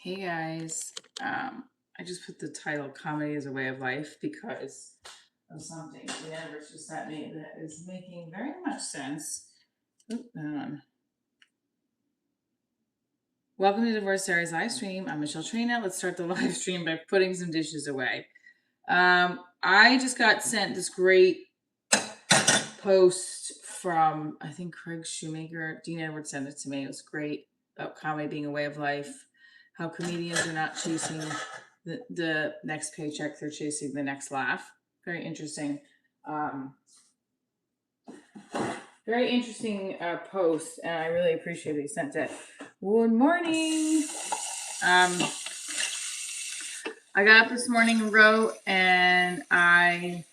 Hey guys, I just put the title "Comedy is a Way of Life" because of something the universe just sent me that is making very much sense. Welcome to Divorce Diaries live stream. I'm Michelle Trina. Let's start the live stream by putting some dishes away. I just got sent this great post from, I think, Craig Shoemaker. Dean Edwards sent it to me. It was great about comedy being a way of life, how comedians are not chasing the next paycheck, they're chasing the next laugh. Very interesting. Very interesting post, and I really appreciate that he sent it. Good morning. I got up this morning and wrote, and I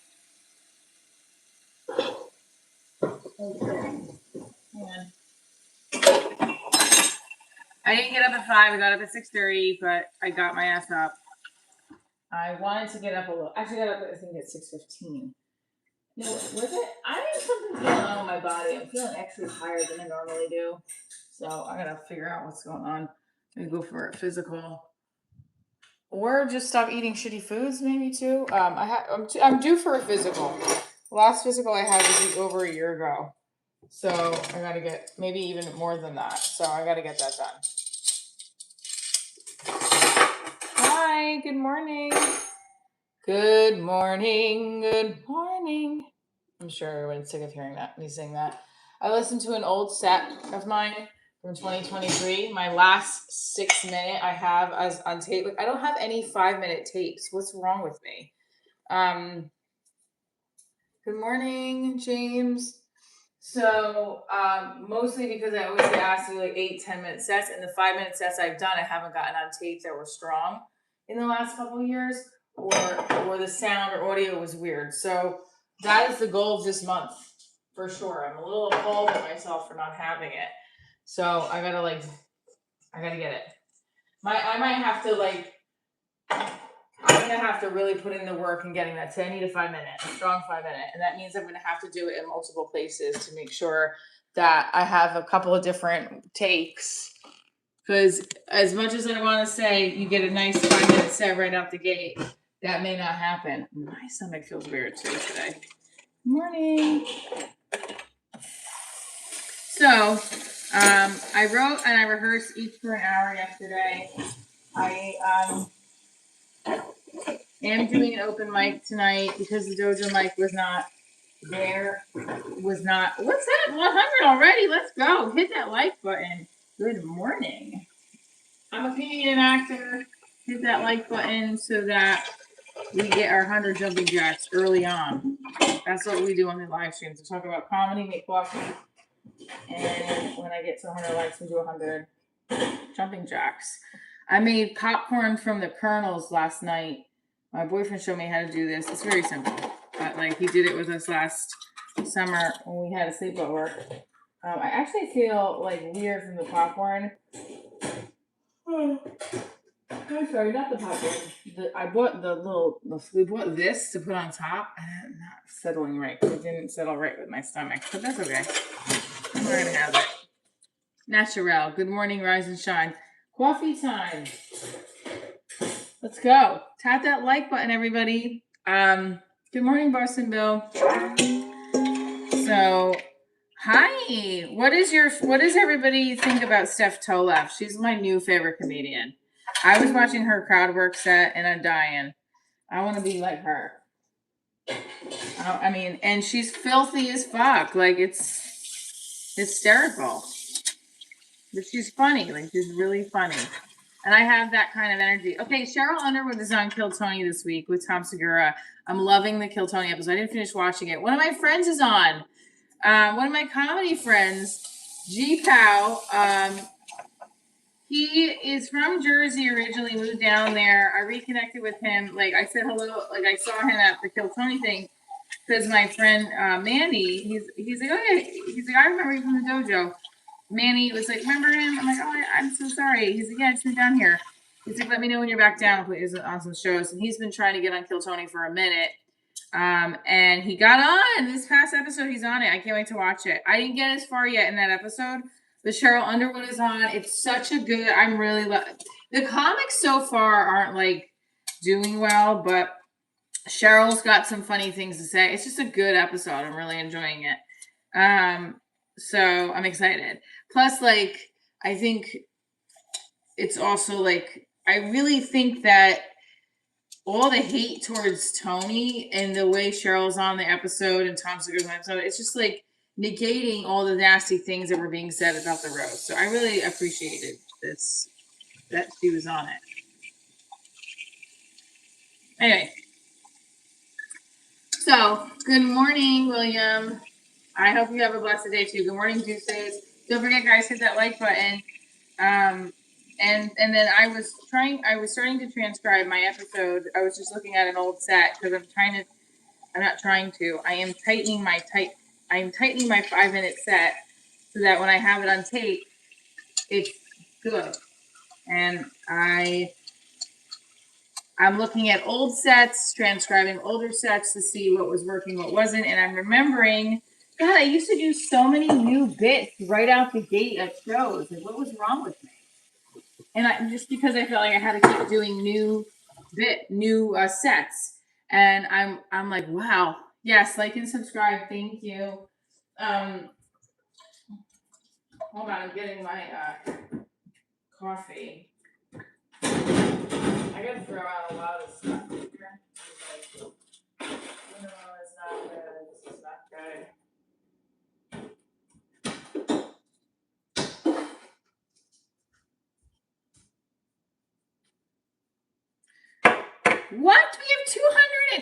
didn't get up at 5. I got up at 6:30, but I got my ass up. I wanted to get up a little. Actually, I got up, I think, at 6:15. No, was it? I think something's going on with my body. I'm feeling actually higher than I normally do. So I gotta figure out what's going on. Maybe go for a physical, or just stop eating shitty foods. Maybe too. I'm due for a physical. The last physical I had was over a year ago. So I gotta get maybe even more than that. So I gotta get that done. Hi, good morning. Good morning, good morning. I'm sure everyone's sick of hearing me sing that. I listened to an old set of mine from 2023. My last 6-minute I have as on tape. I don't have any 5-minute tapes. What's wrong with me? Good morning, James. So mostly because I always get asked to do like 8-10-minute sets, and the 5-minute sets I've done, I haven't gotten on tape that were strong in the last couple of years, or the sound or audio was weird. So that is the goal of this month for sure. I'm a little appalled at myself for not having it. So I gotta get it. I'm gonna have to really put in the work and getting that. So I need a strong 5-minute, and that means I'm gonna have to do it in multiple places to make sure that I have a couple of different takes. Because as much as I want to say you get a nice 5-minute set right out the gate, that may not happen. My stomach feels weird too today. Morning. So I wrote and I rehearsed each for an hour yesterday. I am doing an open mic tonight because the dojo mic was not there. What's that? 100 already. Let's go. Hit that like button. Good morning. I'm a comedian actor. Hit that like button so that we get our 100 jumping jacks early on. That's what we do on the live streams. We talk about comedy, make coffee, and when I get to 100 likes, we do 100 jumping jacks. I made popcorn from the kernels last night. My boyfriend showed me how to do this. It's very simple, but like he did it with us last summer when we had a sleepover. I actually feel like weird from the popcorn. I'm sorry, not the popcorn. I bought we bought this to put on top, and it's not settling right. It didn't settle right with my stomach, but that's okay. We're gonna have it. Natural. Good morning, rise and shine. Coffee time. Let's go. Tap that like button, everybody. Good morning, Boston Bill. So, hi. What does everybody think about Steph Tolev? She's my new favorite comedian. I was watching her crowd work set and I'm dying. I want to be like her. I mean, and she's filthy as fuck. Like it's hysterical. But she's funny. Like she's really funny. And I have that kind of energy. Okay, Cheryl Underwood is on Kill Tony this week with Tom Segura. I'm loving the Kill Tony episode. I didn't finish watching it. One of my friends is on. One of my comedy friends, G Pow. He is from Jersey originally, moved down there. I reconnected with him. Like I said hello. Like I saw him at the Kill Tony thing because my friend Manny. He's like, oh yeah. He's like, I remember you from the dojo. Manny was like, remember him? I'm like, oh, I'm so sorry. He's like, yeah, I just been down here. He's like, let me know when you're back down on some shows. And he's been trying to get on Kill Tony for a minute. And he got on this past episode. He's on it. I can't wait to watch it. I didn't get as far yet in that episode, but Cheryl Underwood is on. It's such a good. I'm really. The comics so far aren't like doing well, but Cheryl's got some funny things to say. It's just a good episode. I'm really enjoying it. So I'm excited. Plus, like, I think it's also like, I really think that all the hate towards Tony and the way Cheryl's on the episode and Tom Segura's on the episode, it's just like negating all the nasty things that were being said about the roast. So I really appreciated this, that she was on it. Anyway, so good morning, William. I hope you have a blessed day too. Good morning, Tuesdays. Don't forget, guys, hit that like button. And then I was starting to transcribe my episode. I was just looking at an old set because I am tightening my 5-minute set so that when I have it on tape, it's good. And I'm looking at old sets, transcribing older sets to see what was working, what wasn't, and I'm remembering, God, I used to do so many new bits right out the gate at shows. Like, what was wrong with me? And just because I felt like I had to keep doing new sets, and I'm like, wow, yes, like and subscribe, thank you. Hold on, I'm getting my coffee. I gotta throw out a lot of stuff here. No, it's not good. This is not good. What? We have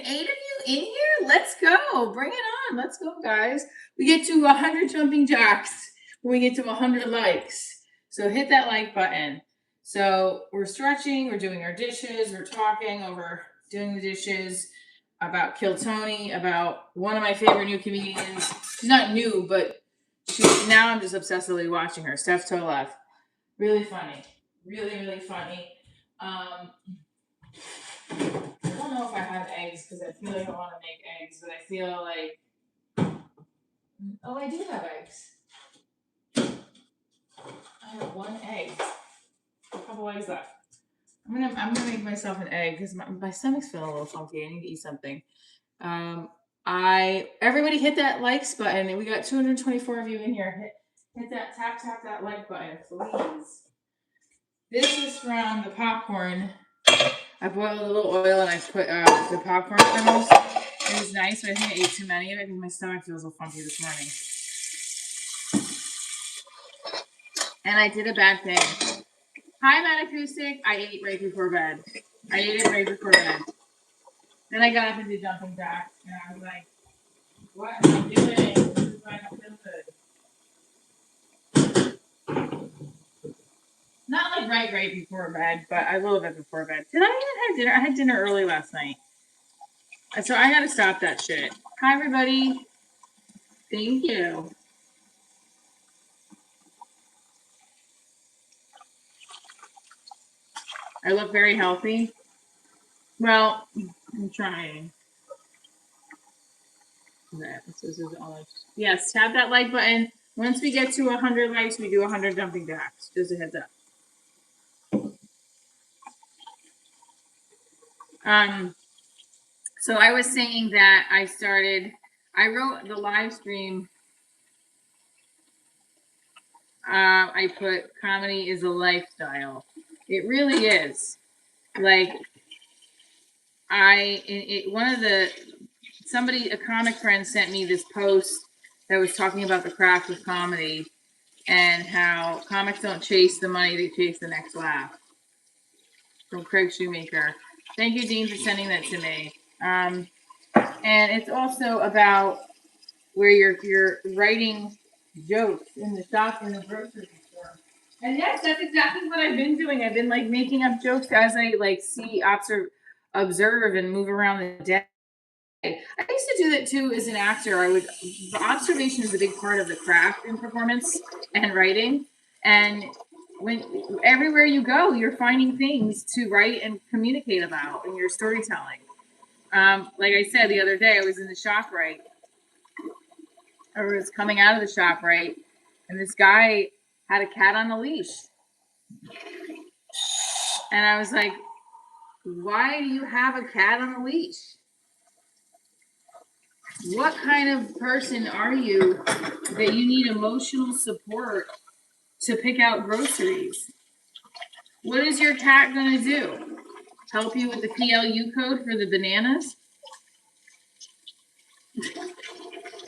208 of you in here? Let's go. Bring it on. Let's go, guys. We get to 100 jumping jacks when we get to 100 likes. So hit that like button. So we're stretching, we're doing our dishes, we're talking over doing the dishes about Kill Tony, about one of my favorite new comedians. She's not new, but now I'm just obsessively watching her. Steph Tolev. Really funny. Really, really funny. I don't know if I have eggs because I feel like I want to make eggs, but I feel like, oh, I do have eggs. I have one egg, a couple eggs left. I'm gonna make myself an egg because my stomach's feeling a little funky. I need to eat something. Everybody hit that likes button, and we got 224 of you in here. Hit that tap that like button, please. This is from the popcorn. I boiled a little oil and I put the popcorn kernels. It was nice, but I think I ate too many of it because my stomach feels a little funky this morning. And I did a bad thing. Hi, Matt Acoustic. I ate right before bed. Then I got up and did jumping jacks, and I was like, what am I doing? This is why I don't feel good. Not like right before bed, but a little bit before bed. Did I even have dinner? I had dinner early last night. So I gotta stop that shit. Hi, everybody. Thank you. I look very healthy. Well, I'm trying. Yes, tap that like button. Once we get to 100 likes, we do 100 jumping jacks. Just a heads up. So I was saying that I wrote the live stream. I put comedy is a lifestyle. It really is. Like, a comic friend sent me this post that was talking about the craft of comedy and how comics don't chase the money, they chase the next laugh. From Craig Shoemaker. Thank you, Dean, for sending that to me. And it's also about where you're writing jokes in the shop in the grocery store. And yes, that's exactly what I've been doing. I've been like making up jokes as I like observe and move around the day. I used to do that too as an actor. Observation is a big part of the craft in performance and writing. And when everywhere you go, you're finding things to write and communicate about in your storytelling. Like I said the other day, I was in the shop, right? I was coming out of the shop, right? And this guy had a cat on a leash. And I was like, why do you have a cat on a leash? What kind of person are you that you need emotional support to pick out groceries? What is your cat going to do? Help you with the PLU code for the bananas?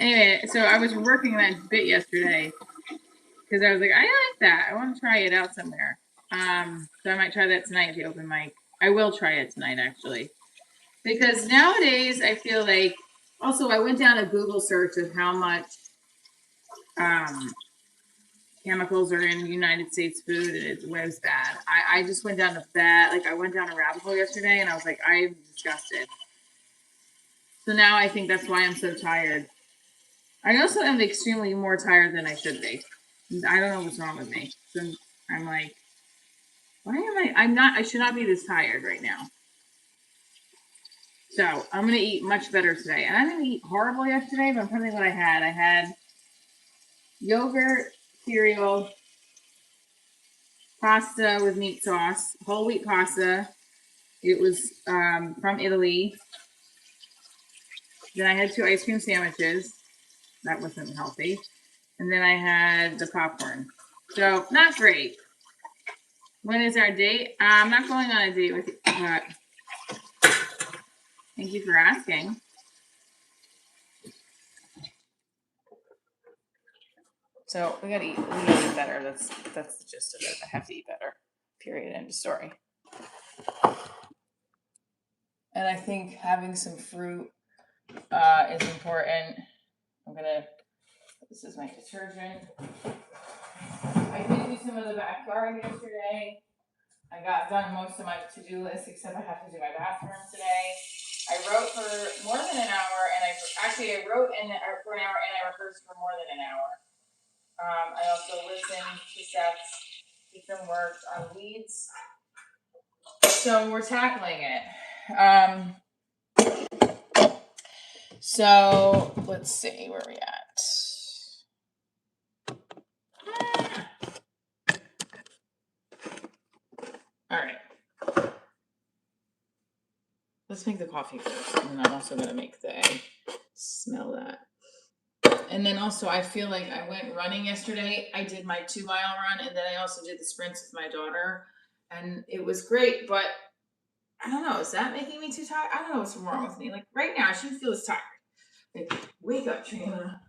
Anyway, so I was working that bit yesterday because I was like, I like that. I want to try it out somewhere. So I might try that tonight at the open mic. I will try it tonight, actually. Because nowadays, I feel like, also, I went down a Google search of how much chemicals are in United States food, and it was bad. I just went down I went down a rabbit hole yesterday, and I was like, I'm disgusted. So now I think that's why I'm so tired. I also am extremely more tired than I should be. I don't know what's wrong with me. So I'm like, why am I should not be this tired right now. So I'm going to eat much better today. And I didn't eat horrible yesterday, but I'm telling you what I had. I had yogurt, cereal, pasta with meat sauce, whole wheat pasta. It was from Italy. Then I had 2 ice cream sandwiches. That wasn't healthy. And then I had the popcorn. So not great. When is our date? I'm not going on a date with you, but thank you for asking. So we gotta eat better. That's the gist of it. I have to eat better. Period. End of story. And I think having some fruit is important. This is my detergent. I did do some of the backyard yesterday. I got done most of my to-do list, except I have to do my bathroom today. I wrote for more than an hour, and I wrote for an hour, and I rehearsed for more than an hour. I also listened to sets, did some work on weeds. So we're tackling it. So let's see where we at. All right. Let's make the coffee first, and then I'm also gonna make the egg. Smell that. And then also, I feel like I went running yesterday. I did my 2-mile run, and then I also did the sprints with my daughter, and it was great. But I don't know, is that making me too tired? I don't know what's wrong with me. Like right now, I shouldn't feel as tired. Like, wake up, Trina.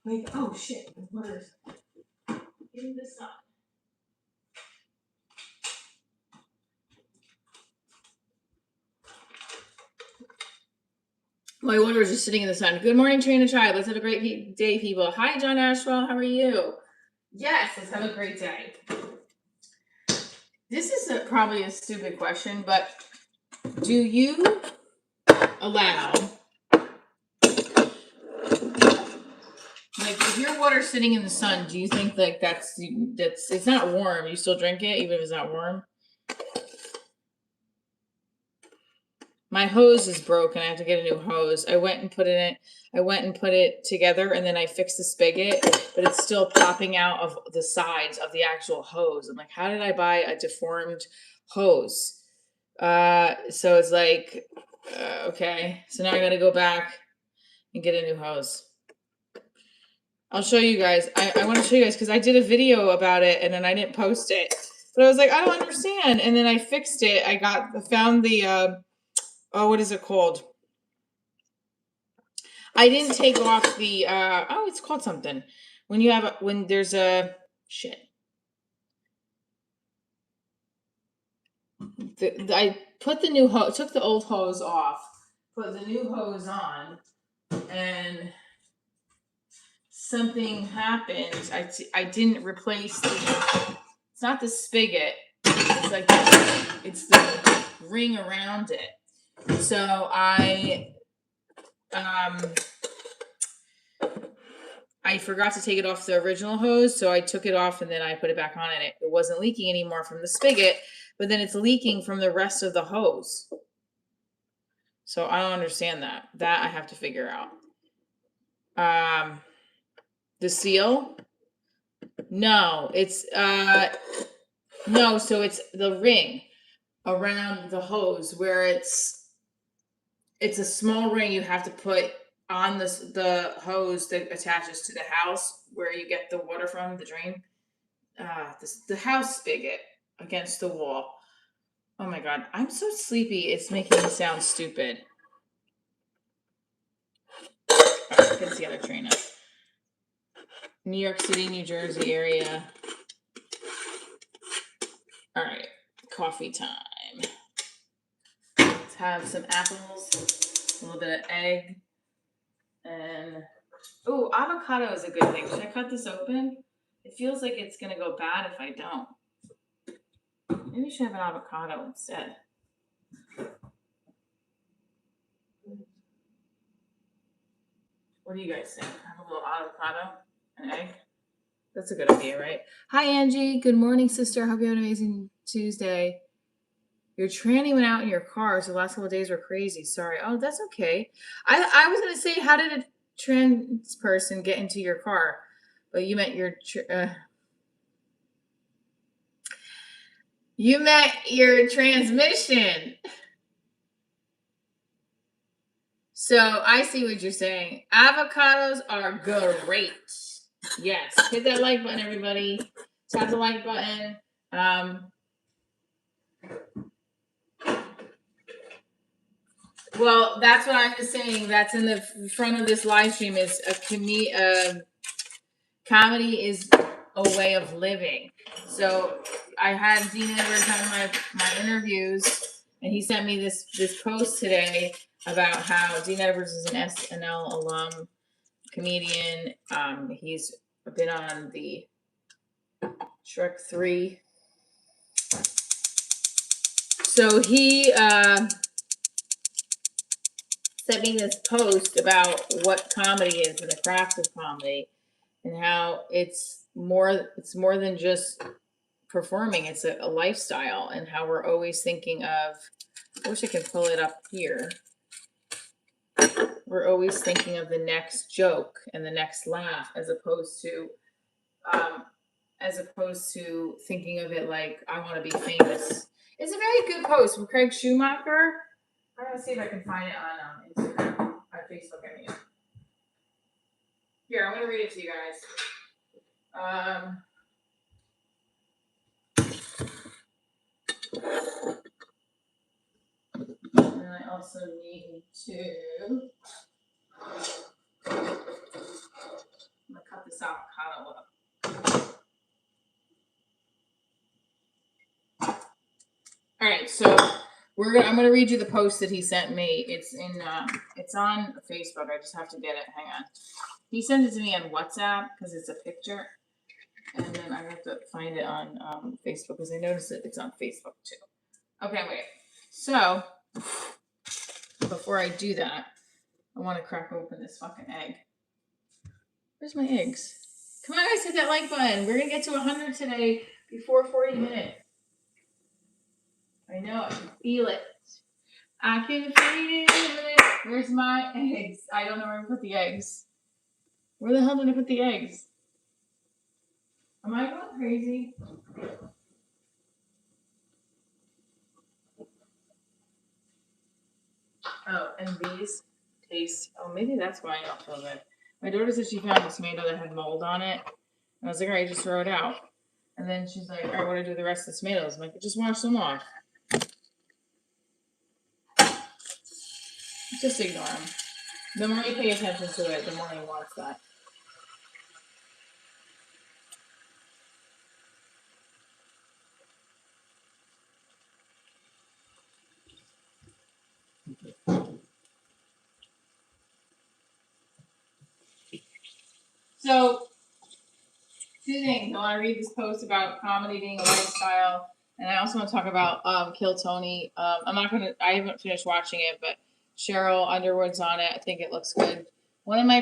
Wake. Oh shit! What is? Give me this sun. My water was just sitting in the sun. Good morning, Trina Tribe. Let's have a great day, people. Hi, John Ashwell. How are you? Yes, let's have a great day. This is probably a stupid question, but do you allow, like, if your water's sitting in the sun, do you think like that's it's not warm? You still drink it even if it's not warm? My hose is broken. I have to get a new hose. I went and put it together, and then I fixed the spigot, but it's still popping out of the sides of the actual hose. I'm like, how did I buy a deformed hose? So it's like, okay. So now I got to go back and get a new hose. I'll show you guys. I want to show you guys because I did a video about it and then I didn't post it. But I was like, I don't understand. And then I fixed it. I found the what is it called? I didn't take off the it's called something. When there's a shit. I put the new hose, took the old hose off, put the new hose on, and something happened. I didn't replace it's not the spigot. It's like it's the ring around it. So I forgot to take it off the original hose, so I took it off and then I put it back on, and it wasn't leaking anymore from the spigot, but then it's leaking from the rest of the hose. So I don't understand that. That I have to figure out. The seal? No, it's no, so it's the ring. around the hose where it's a small ring you have to put on the hose that attaches to the house where you get the water from the drain. The house spigot against the wall. Oh my god, I'm so sleepy. It's making me sound stupid. All right, get the other train up. New York City, New Jersey area. All right, coffee time. Let's have some apples, a little bit of egg, and avocado is a good thing. Should I cut this open? It feels like it's gonna go bad if I don't. Maybe we should have an avocado instead. What do you guys think? Have a little avocado and egg? That's a good idea, right? Hi, Angie. Good morning, sister. Hope you have an amazing Tuesday. Your tranny went out in your car, so the last couple of days were crazy. Sorry. Oh, that's okay. I was going to say, how did a trans person get into your car? But you meant you meant your transmission. So I see what you're saying. Avocados are great. Yes. Hit that like button, everybody. Tap the like button. Well, that's what I was saying. That's in the front of this live stream is comedy is a way of living. So I had Dean Edwards on my interviews, and he sent me this post today about how Dean Edwards is an SNL alum comedian. He's been on the Shrek 3. So he sent me this post about what comedy is and the craft of comedy, and how it's more than just performing. It's a lifestyle, and how we're always thinking of, I wish I could pull it up here. We're always thinking of the next joke and the next laugh, as opposed to thinking of it like, I want to be famous. It's a very good post from Craig Schumacher. I'm gonna see if I can find it on Instagram, on Facebook. I mean, here, I'm gonna read it to you guys. And I also need to. I'm gonna cut this avocado up. All right, so I'm gonna read you the post that he sent me. It's on Facebook. I just have to get it. Hang on. He sent it to me on WhatsApp because it's a picture, and then I have to find it on Facebook because I noticed that it's on Facebook too. Okay, wait. So before I do that, I want to crack open this fucking egg. Where's my eggs? Come on, guys, hit that like button. We're gonna get to 100 today before 40 minutes. I know, I can feel it. I can feel it. Where's my eggs? I don't know where to put the eggs. Where the hell did I put the eggs? Am I going crazy? Oh, and these taste. Oh, maybe that's why I don't feel good. My daughter said she found a tomato that had mold on it. And I was like, all right, just throw it out. And then she's like, all right, what do I do with the rest of the tomatoes? I'm like, just wash them off. Just ignore them. The more you pay attention to it, the more you watch that. So, two things. I want to read this post about comedy being a lifestyle, and I also want to talk about Kill Tony. I haven't finished watching it, but Cheryl Underwood's on it. I think it looks good. One of my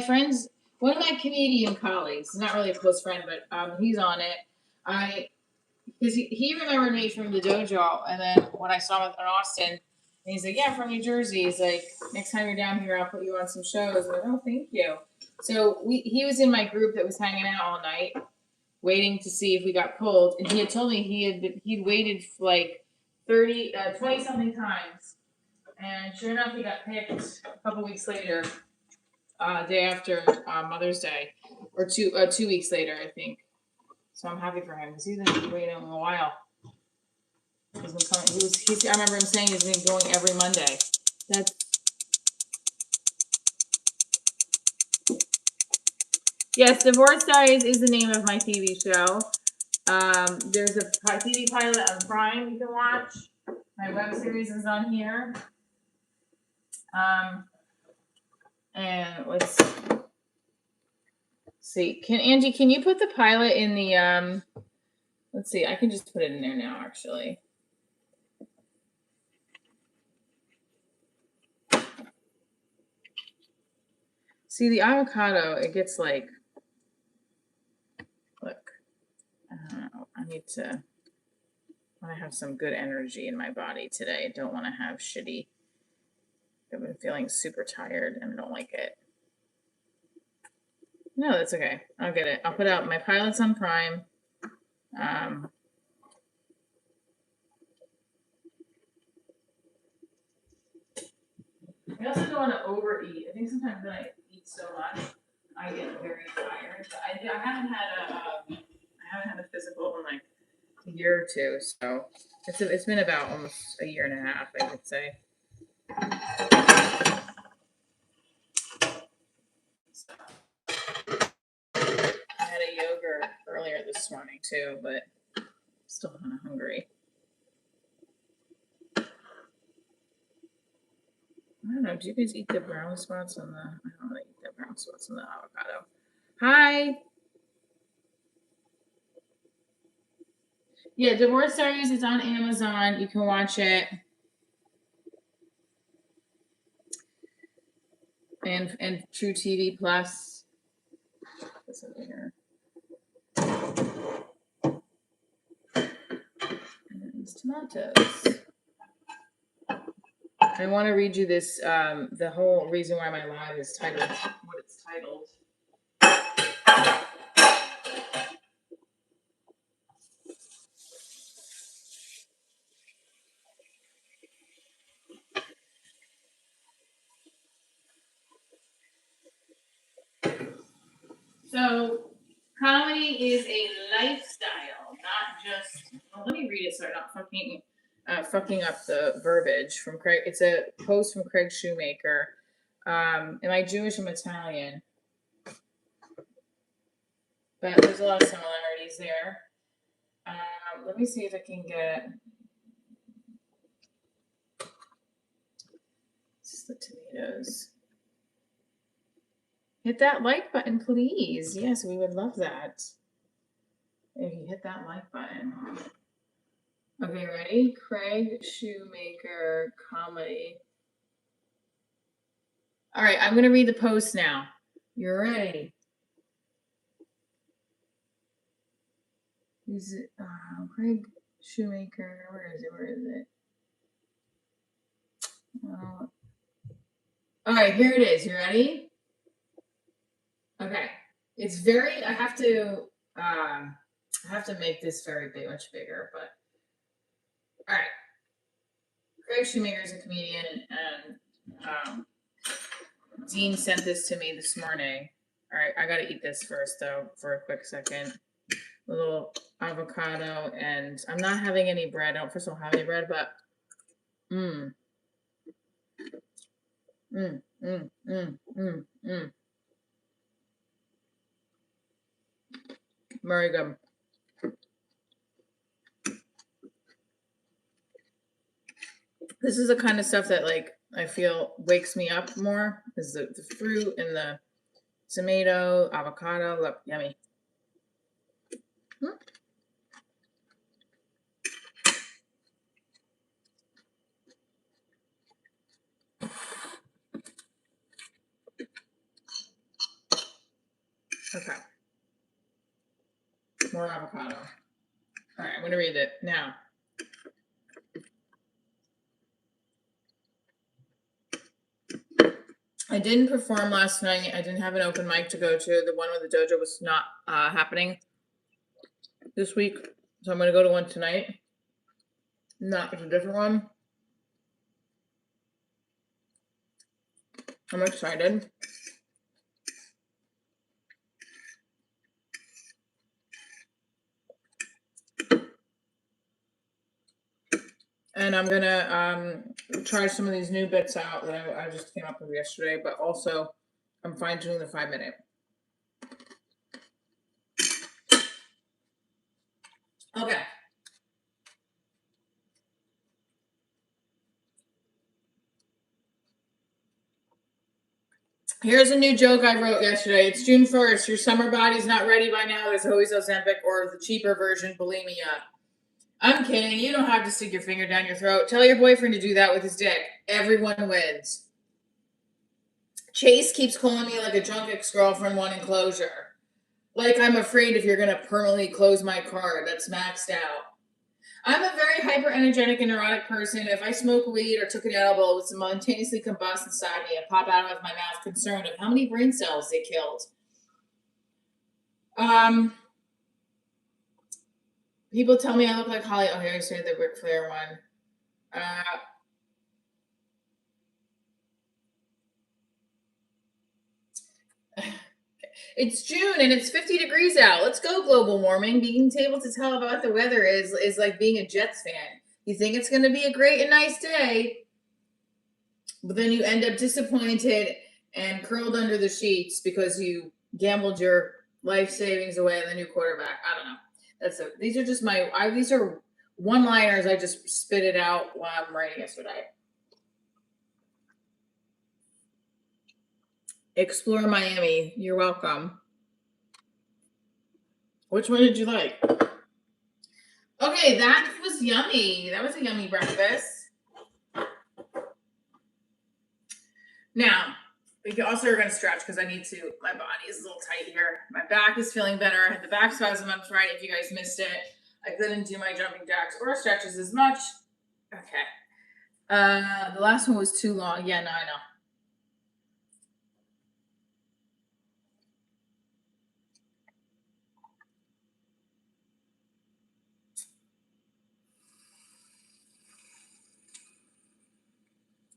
Canadian colleagues, not really a close friend, but he's on it. Because he remembered me from the dojo, and then when I saw him in Austin, and he's like, "Yeah, from New Jersey." He's like, "Next time you're down here, I'll put you on some shows." I'm like, "Oh, thank you." So he was in my group that was hanging out all night, waiting to see if we got pulled, and he had told me he'd waited like 20 something times. And sure enough, he got picked a couple weeks later, day after Mother's Day, or 2 weeks later, I think. So I'm happy for him because he's been waiting a while. He's been coming. I remember him saying he's been going every Monday. That's yes. Divorce Diaries is the name of my TV show. There's a TV pilot on Prime you can watch. My web series is on here. And let's see. Angie, can you put the pilot in the let's see, I can just put it in there now actually. See the avocado, it gets like, look, I don't know. I need to want to have some good energy in my body today. I don't want to have shitty. I've been feeling super tired and I don't like it. No, that's okay. I'll get it. I'll put out my pilots on Prime. I also don't want to overeat. I think sometimes when I eat so much, I get very tired. I haven't had a physical in like a year or two, so it's been about almost a year and a half, I would say. So, I had a yogurt earlier this morning too, but I'm still kind of hungry. I don't know. Do you guys eat the brown spots on the? I don't want to eat the brown spots on the avocado. Hi. Yeah, Divorce Diaries is on Amazon. You can watch it. And True TV Plus. This over here. And these tomatoes. I want to read you this, the whole reason why my live is titled what it's titled. So, comedy is a lifestyle, not just. Well, let me read it so I'm not fucking up the verbiage from Craig. It's a post from Craig Shoemaker. Am I Jewish? I'm Italian, but there's a lot of similarities there. Let me see if I can get. This is the tomatoes. Hit that like button, please. Yes, we would love that. If you hit that like button. Okay, ready? Craig Shoemaker comedy. All right, I'm going to read the post now. You're ready. Is it Craig Shoemaker? Where is it? All right, here it is. You ready? Okay. It's very. I have to make this very big, much bigger. But all right. Craig Shoemaker is a comedian, and Dean sent this to me this morning. All right, I gotta eat this first though for a quick second. A little avocado, and I'm not having any bread. I don't first of all have any bread, but very good. This is the kind of stuff that like I feel wakes me up more. Is the fruit and the tomato, avocado. Look, yummy. Okay. More avocado. All right, I'm going to read it now. I didn't perform last night. I didn't have an open mic to go to. The one with the dojo was not happening this week. So I'm going to go to one tonight. No, it's a different one. I'm excited. And I'm gonna try some of these new bits out that I just came up with yesterday, but also I'm fine tuning the 5-minute. Okay. Here's a new joke I wrote yesterday. It's June 1st. Your summer body's not ready by now. There's always Ozempic or the cheaper version, bulimia. I'm kidding. You don't have to stick your finger down your throat. Tell your boyfriend to do that with his dick. Everyone wins. Chase keeps calling me like a drunk ex-girlfriend wanting closure. Like I'm afraid if you're going to permanently close my card that's maxed out. I'm a very hyper-energetic and neurotic person. If I smoke weed or took an edible, it would simultaneously combust inside me and pop out of my mouth concerned of how many brain cells they killed. People tell me I look like Holly. Oh, here I say the Ric Flair one. It's June and it's 50 degrees out. Let's go, global warming. Being able to tell about the weather is like being a Jets fan. You think it's going to be a great and nice day, but then you end up disappointed and curled under the sheets because you gambled your life savings away on the new quarterback. I don't know. These are just these are one-liners. I just spit it out while I'm writing yesterday. Explore Miami. You're welcome. Which one did you like? Okay, that was yummy. That was a yummy breakfast. Now, we also are going to stretch because I need to. My body is a little tight here. My back is feeling better. I had the back spasm on Friday. If you guys missed it, I couldn't do my jumping jacks or stretches as much. Okay. The last one was too long. Yeah, no, I know.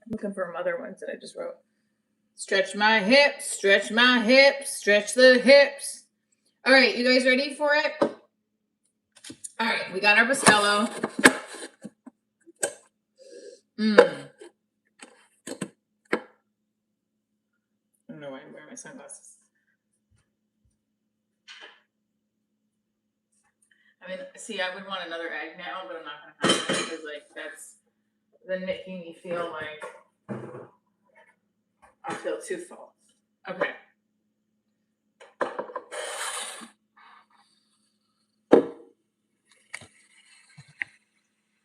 I'm looking for other ones that I just wrote. Stretch my hips, stretch my hips, stretch the hips. All right, you guys ready for it? All right, we got our Bustelo. I don't know why I'm wearing my sunglasses. I mean, see, I would want another egg now, but I'm not going to have it because, like, that's then making me feel like I feel too full. Okay.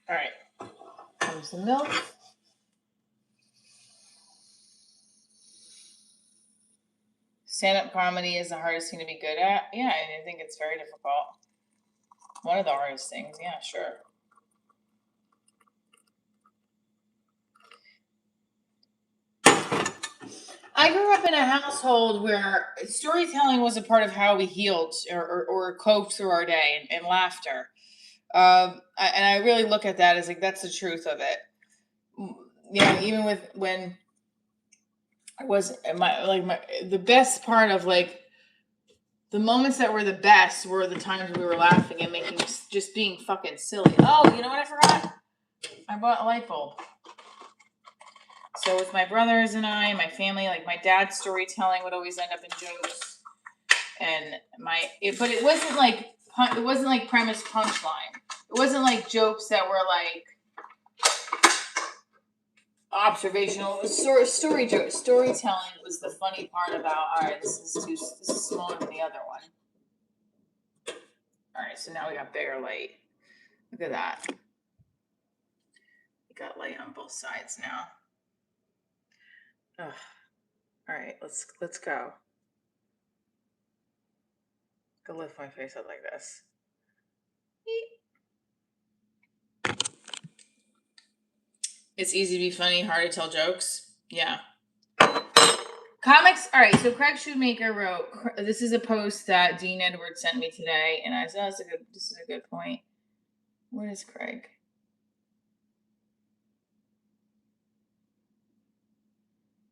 All right. Comes the milk. Stand-up comedy is the hardest thing to be good at. Yeah, I think it's very difficult. One of the hardest things. Yeah, sure. I grew up in a household where storytelling was a part of how we healed or coped through our day and laughter. And I really look at that as like that's the truth of it. Yeah, even with when I was the best part of like the moments that were the best were the times we were laughing and just being fucking silly. Oh, you know what I forgot? I bought a light bulb. So with my brothers and I, my family, like my dad's storytelling would always end up in jokes, and but it wasn't like premise punchline. It wasn't like jokes that were like observational. Storytelling was the funny part about. All right, this is smaller than the other one. All right, so now we got bigger light. Look at that. We got light on both sides now. Ugh. All right, let's go. Go lift my face up like this. It's easy to be funny, hard to tell jokes. Yeah. Comics. All right. So Craig Shoemaker wrote. This is a post that Dean Edwards sent me today, and I said, "This is a good point." Where is Craig?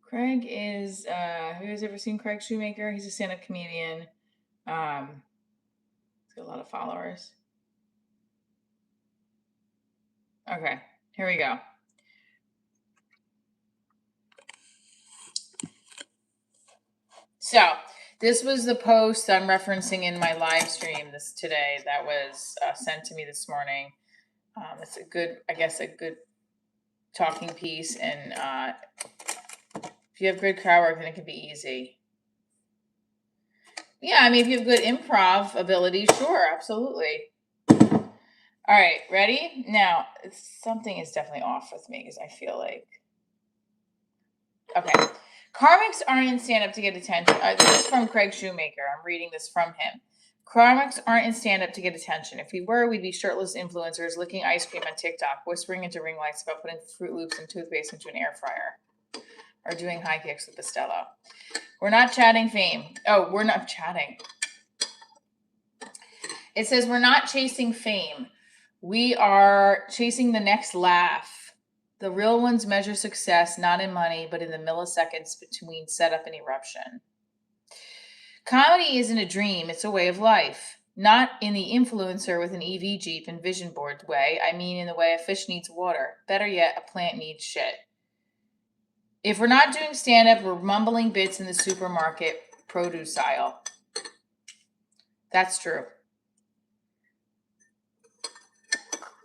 Craig is, have you guys ever seen Craig Shoemaker? He's a stand-up comedian. He's got a lot of followers. Okay, here we go. So this was the post I'm referencing in my live stream today that was sent to me this morning. It's a good talking piece, and if you have good crowd work, then it can be easy. Yeah, I mean, if you have good improv ability, sure, absolutely. All right, ready? Now, something is definitely off with me because I feel like... Okay. Comics aren't in stand-up to get attention. This is from Craig Shoemaker. I'm reading this from him. Comics aren't in stand-up to get attention. If we were, we'd be shirtless influencers licking ice cream on TikTok, whispering into ring lights about putting Fruit Loops and toothpaste into an air fryer, or doing high kicks with Bustelo. We're not chatting fame. Oh, we're not chatting. It says we're not chasing fame. We are chasing the next laugh. The real ones measure success not in money, but in the milliseconds between setup and eruption. Comedy isn't a dream, it's a way of life. Not in the influencer with an EV Jeep and vision board way. I mean in the way a fish needs water. Better yet, a plant needs shit. If we're not doing stand-up, we're mumbling bits in the supermarket produce aisle. That's true.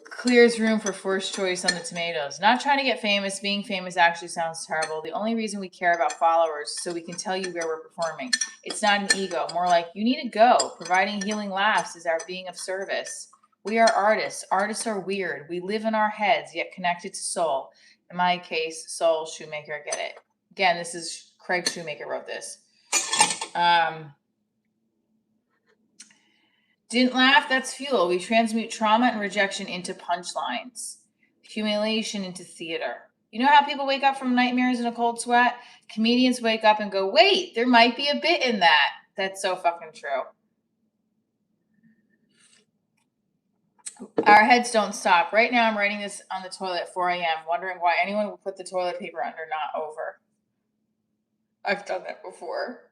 Clears room for first choice on the tomatoes. Not trying to get famous. Being famous actually sounds terrible. The only reason we care about followers is so we can tell you where we're performing. It's not an ego. More like, you need to go. Providing healing laughs is our being of service. We are artists. Artists are weird. We live in our heads, yet connected to soul. In my case, soul, Shoemaker, get it. Again, this is Craig Shoemaker wrote this. Didn't laugh, that's fuel. We transmute trauma and rejection into punchlines, humiliation into theater. You know how people wake up from nightmares in a cold sweat? Comedians wake up and go, wait, there might be a bit in that. That's so fucking true. Our heads don't stop. Right now I'm writing this on the toilet at 4 a.m., wondering why anyone would put the toilet paper under, not over. I've done that before.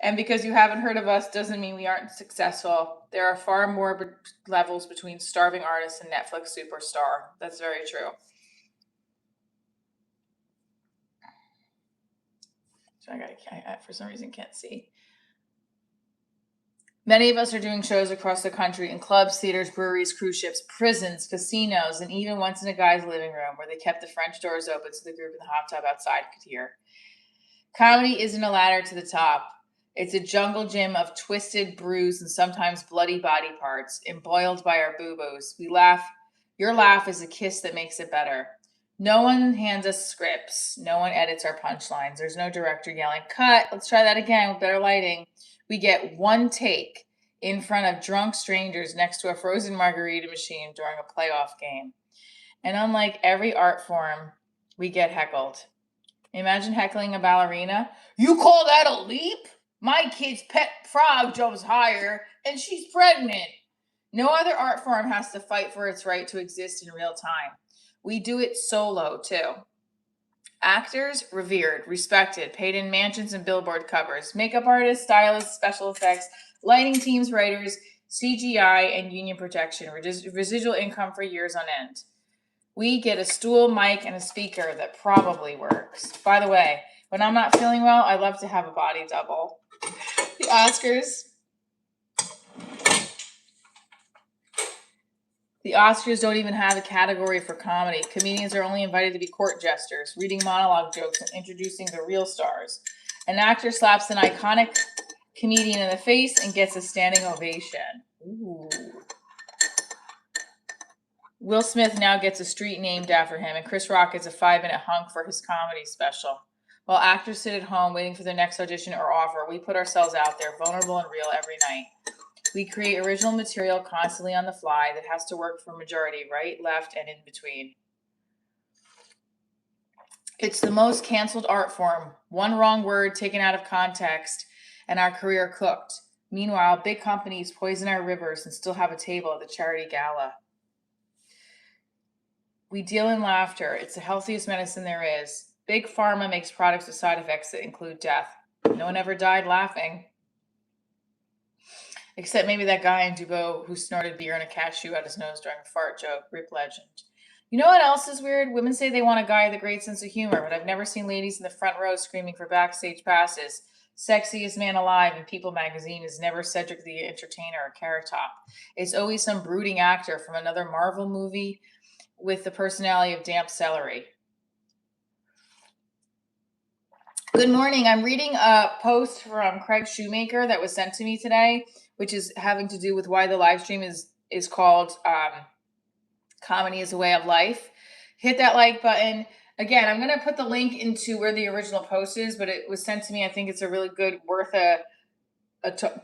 And because you haven't heard of us doesn't mean we aren't successful. There are far more levels between starving artists and Netflix superstar. That's very true. So I for some reason can't see. Many of us are doing shows across the country in clubs, theaters, breweries, cruise ships, prisons, casinos, and even once in a guy's living room where they kept the French doors open so the group in the hot tub outside could hear. Comedy isn't a ladder to the top. It's a jungle gym of twisted, bruised, and sometimes bloody body parts, emboiled by our boo-boos. We laugh. Your laugh is a kiss that makes it better. No one hands us scripts. No one edits our punchlines. There's no director yelling, cut, let's try that again with better lighting. We get one take in front of drunk strangers next to a frozen margarita machine during a playoff game. And unlike every art form, we get heckled. Imagine heckling a ballerina. You call that a leap? My kid's pet frog jumps higher, and she's pregnant. No other art form has to fight for its right to exist in real time. We do it solo, too. Actors, revered, respected, paid in mansions and billboard covers. Makeup artists, stylists, special effects, lighting teams, writers, CGI, and union protection. Residual income for years on end. We get a stool, mic, and a speaker that probably works. By the way, when I'm not feeling well, I love to have a body double. The Oscars don't even have a category for comedy. Comedians are only invited to be court jesters, reading monologue jokes and introducing the real stars. An actor slaps an iconic comedian in the face and gets a standing ovation. Ooh. Will Smith now gets a street named after him, and Chris Rock gets a 5-minute hunk for his comedy special. While actors sit at home waiting for their next audition or offer, we put ourselves out there, vulnerable and real every night. We create original material constantly on the fly that has to work for majority, right, left, and in between. It's the most canceled art form. One wrong word taken out of context, and our career cooked. Meanwhile, big companies poison our rivers and still have a table at the charity gala. We deal in laughter. It's the healthiest medicine there is. Big Pharma makes products with side effects that include death. No one ever died laughing. Except maybe that guy in Dubo who snorted beer and a cashew out his nose during a fart joke. Rip legend. You know what else is weird? Women say they want a guy with a great sense of humor, but I've never seen ladies in the front row screaming for backstage passes. Sexiest man alive in People magazine is never Cedric the Entertainer or Carrot Top. It's always some brooding actor from another Marvel movie with the personality of damp celery. Good morning. I'm reading a post from Craig Shoemaker that was sent to me today, which is having to do with why the live stream is called Comedy is a Way of Life. Hit that like button. Again, I'm going to put the link into where the original post is, but it was sent to me. I think it's a really good, worth a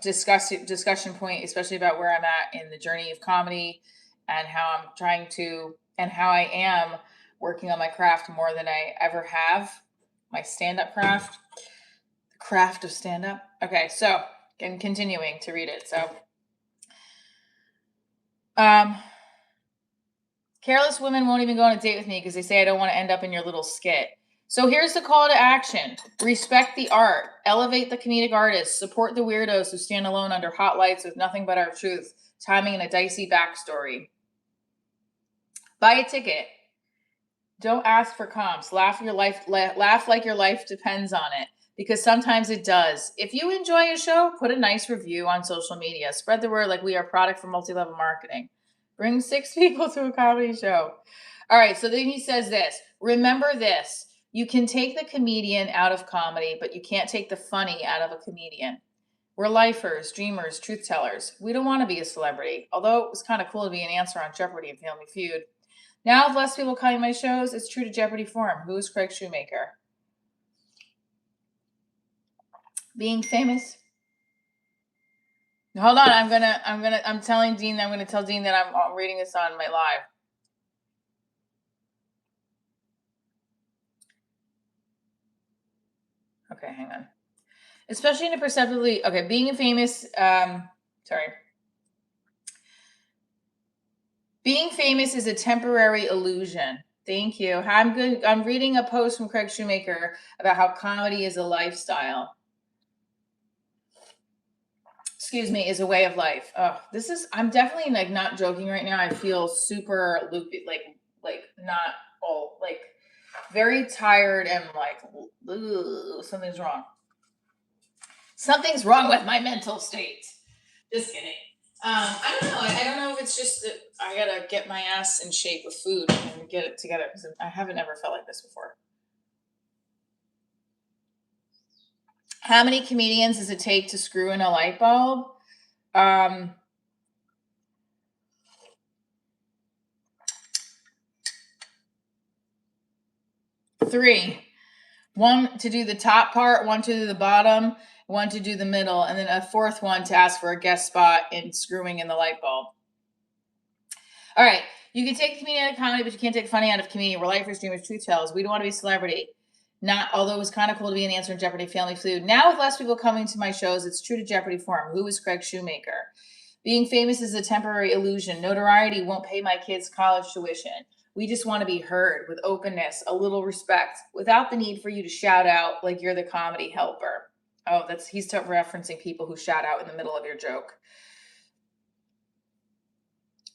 discussion point, especially about where I'm at in the journey of comedy and how I'm trying to, and how I am working on my craft more than I ever have. My stand-up craft, the craft of stand-up. Okay, so I'm continuing to read it. So, careless women won't even go on a date with me because they say I don't want to end up in your little skit. So here's the call to action. Respect the art. Elevate the comedic artists. Support the weirdos who stand alone under hot lights with nothing but our truth, timing and a dicey backstory. Buy a ticket. Don't ask for comps. Laugh like your life depends on it, because sometimes it does. If you enjoy a show, put a nice review on social media. Spread the word like we are a product for multi-level marketing. Bring 6 people to a comedy show. All right, so then he says this. Remember this. You can take the comedian out of comedy, but you can't take the funny out of a comedian. We're lifers, dreamers, truth tellers. We don't want to be a celebrity, although it was kind of cool to be an answer on Jeopardy and Family Feud. Now, with less people coming to my shows, it's true to Jeopardy form. Who is Craig Shoemaker? Being famous. Hold on, I'm telling Dean that I'm gonna tell Dean that I'm reading this on my live. Okay, hang on. Especially in a perceptively, okay, being famous, Being famous is a temporary illusion. Thank you. I'm good. I'm reading a post from Craig Shoemaker about how comedy is a lifestyle. Excuse me, is a way of life. Oh, I'm definitely like not joking right now. I feel super loopy, like not all, like very tired and like something's wrong. Something's wrong with my mental state. Just kidding. I don't know. I don't know if it's just that I gotta get my ass in shape with food and get it together, because I haven't ever felt like this before. How many comedians does it take to screw in a light bulb? 3. One to do the top part, one to do the bottom, one to do the middle, and then a 4th one to ask for a guest spot in screwing in the light bulb. All right. You can take the comedian out of comedy, but you can't take funny out of comedian. We're lifers, dreamers, truth tellers. We don't want to be a celebrity. Although it was kind of cool to be an answer in Jeopardy Family Feud. Now, with less people coming to my shows, it's true to Jeopardy form. Who is Craig Shoemaker? Being famous is a temporary illusion. Notoriety won't pay my kids' college tuition. We just want to be heard with openness, a little respect, without the need for you to shout out like you're the comedy helper. Oh, he's referencing people who shout out in the middle of your joke.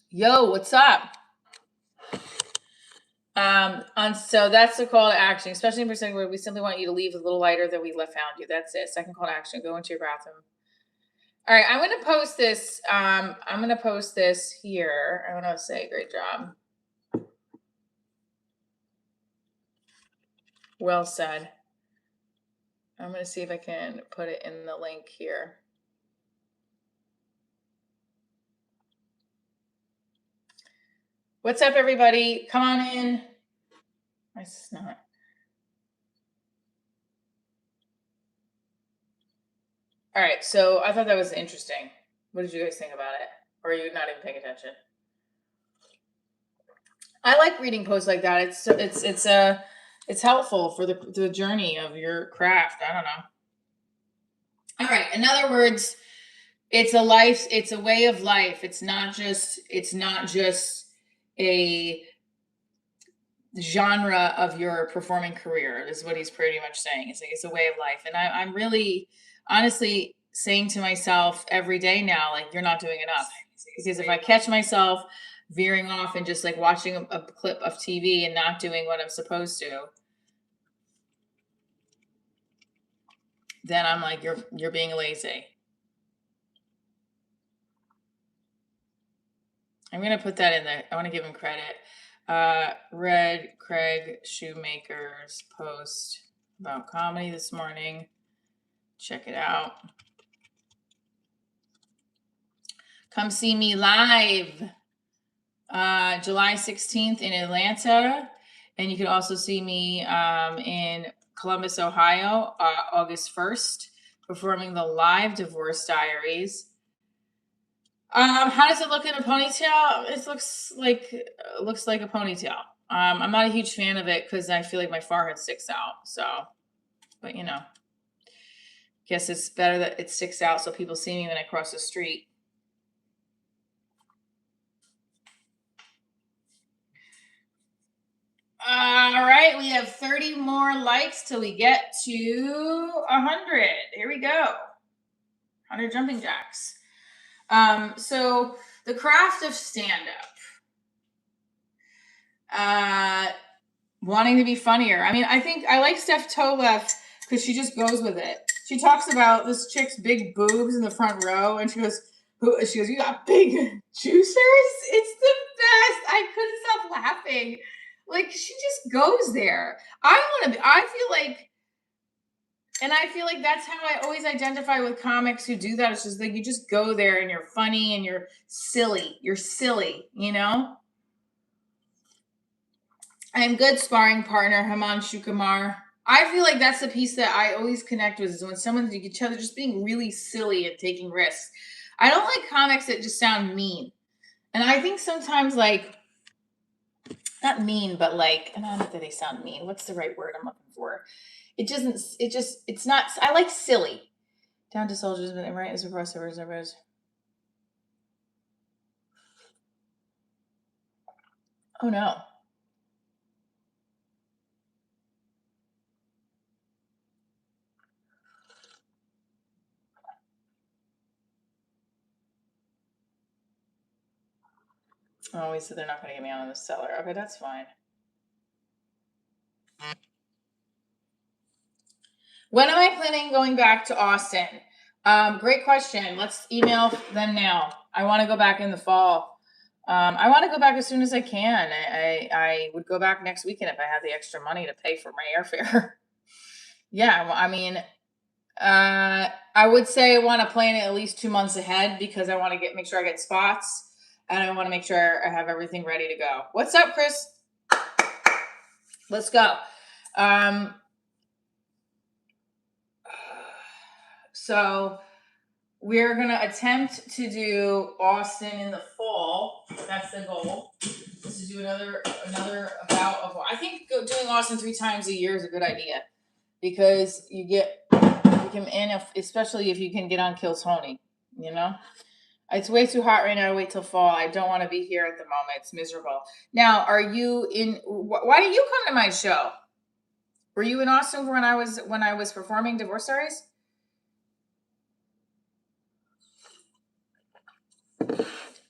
Yo, what's up? So that's the call to action, especially in percent where we simply want you to leave a little lighter than we found you. That's it. Second call to action. Go into your bathroom. All right, I'm going to post this. I'm going to post this here. I want to say great job. Well said. I'm going to see if I can put it in the link here. What's up, everybody? Come on in. It's not. All right, so I thought that was interesting. What did you guys think about it? Or are you not even paying attention? I like reading posts like that. It's helpful for the journey of your craft. I don't know. All right. In other words, it's a way of life. It's not just a genre of your performing career is what he's pretty much saying. It's like it's a way of life. And I'm really honestly saying to myself every day now, like, you're not doing enough. Because if I catch myself veering off and just like watching a clip of TV and not doing what I'm supposed to, then I'm like, you're being lazy. I'm gonna put that in there. I want to give him credit. Read Craig Shoemaker's post about comedy this morning. Check it out. Come see me live July 16th in Atlanta. And you can also see me in Columbus, Ohio, August 1st, performing the live Divorce Diaries. How does it look in a ponytail? It looks like a ponytail. I'm not a huge fan of it because I feel like my forehead sticks out. So, but you know, guess it's better that it sticks out so people see me when I cross the street. All right, we have 30 more likes till we get to 100. Here we go. 100 jumping jacks. So the craft of stand-up. Wanting to be funnier. I mean, I think I like Steph Tolev because she just goes with it. She talks about this chick's big boobs in the front row, and she goes, you got big juicers? It's the best. I couldn't stop laughing. Like, she just goes there. I feel like that's how I always identify with comics who do that. It's just like you just go there and you're funny and you're silly. You're silly, you know? I'm good sparring partner, Himanshu Kumar. I feel like that's the piece that I always connect with is when someone's each other just being really silly and taking risks. I don't like comics that just sound mean. And I think sometimes like not mean, but like, and I don't know that they sound mean. What's the right word I'm looking for? It's not, I like silly. Down to soldiers, but right as across the rivers. Oh no. Oh, we said they're not going to get me on the seller. Okay, that's fine. When am I planning going back to Austin? Great question. Let's email them now. I want to go back in the fall. I want to go back as soon as I can. I would go back next weekend if I had the extra money to pay for my airfare. Yeah, well, I mean, I would say I want to plan it at least 2 months ahead because I want to make sure I get spots and I want to make sure I have everything ready to go. What's up, Chris? Let's go. So we're gonna attempt to do Austin in the fall. That's the goal. Is to do another bout of. I think doing Austin 3 times a year is a good idea because you can in especially if you can get on Kill Tony. You know, it's way too hot right now to wait till fall. I don't want to be here at the moment. It's miserable. Now, are you in? Why did you come to my show? Were you in Austin when I was performing Divorce Stories?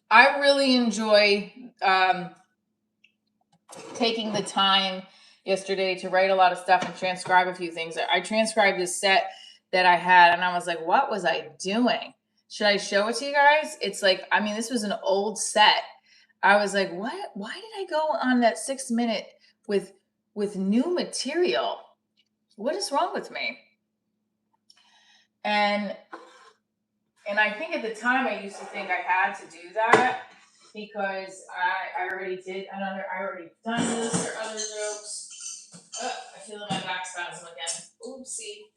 I really enjoy taking the time yesterday to write a lot of stuff and transcribe a few things. I transcribed this set that I had, and I was like, what was I doing? Should I show it to you guys? It's like, I mean, this was an old set. I was like, what? Why did I go on that 6 minute with new material? What is wrong with me? And I think at the time I used to think I had to do that because I already did another. I already done this or other jokes. I feel my back spasm again. Oopsie.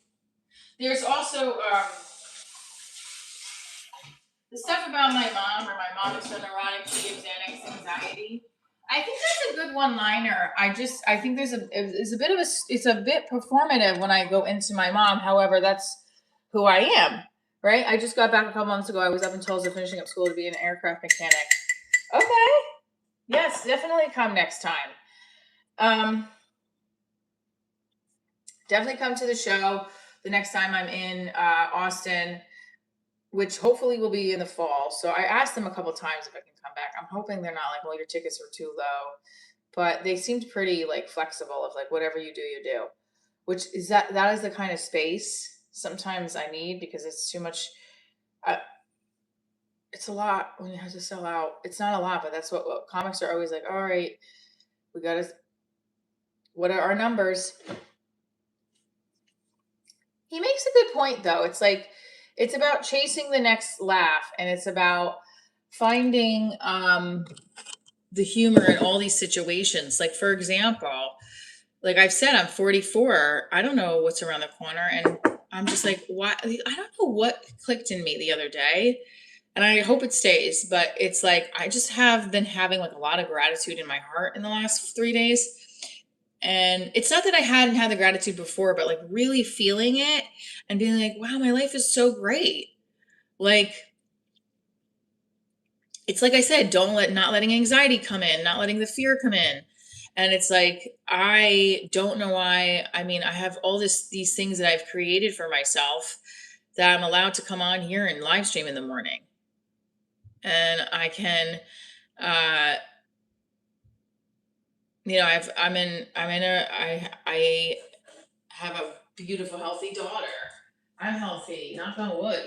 There's also the stuff about my mom, or my mom is so neurotic, she gives Xanax anxiety. I think that's a good one-liner. I think it's a bit performative when I go into my mom. However, that's who I am, right? I just got back a couple months ago. I was up in Tulsa finishing up school to be an aircraft mechanic. Okay. Yes, definitely come next time. Um, definitely come to the show the next time I'm in Austin, which hopefully will be in the fall. So I asked them a couple times if I can come back. I'm hoping they're not like, well, your tickets are too low, but they seemed pretty like flexible of like whatever you do, you do. Which is that is the kind of space sometimes I need because it's too much. Uh, it's a lot when you have to sell out. It's not a lot, but that's what comics are always like. All right, we got to. What are our numbers? He makes a good point though. It's like it's about chasing the next laugh, and it's about finding the humor in all these situations. Like for example, like I've said, I'm 44. I don't know what's around the corner, and I'm just like, why? I don't know what clicked in me the other day, and I hope it stays. But it's like I just have been having like a lot of gratitude in my heart in the last 3 days, and it's not that I hadn't had the gratitude before, but like really feeling it and being like, wow, my life is so great. Like it's like I said, not letting anxiety come in, not letting the fear come in. And it's like I don't know why. I mean, I have all these things that I've created for myself that I'm allowed to come on here and live stream in the morning. And I can uh I have a beautiful healthy daughter. I'm healthy, knock on wood.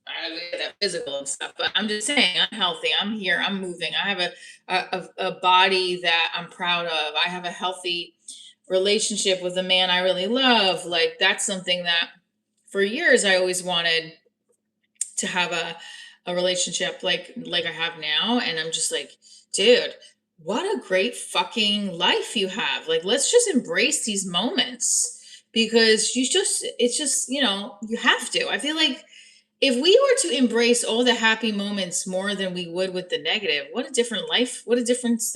I get that physical and stuff, but I'm just saying I'm healthy. I'm here. I'm moving. I have a body that I'm proud of. I have a healthy relationship with a man I really love. Like that's something that for years I always wanted to have a relationship like I have now. And I'm just like, dude, what a great fucking life you have. Like let's just embrace these moments because it's just, you have to. I feel like if we were to embrace all the happy moments more than we would with the negative, what a different life, what a difference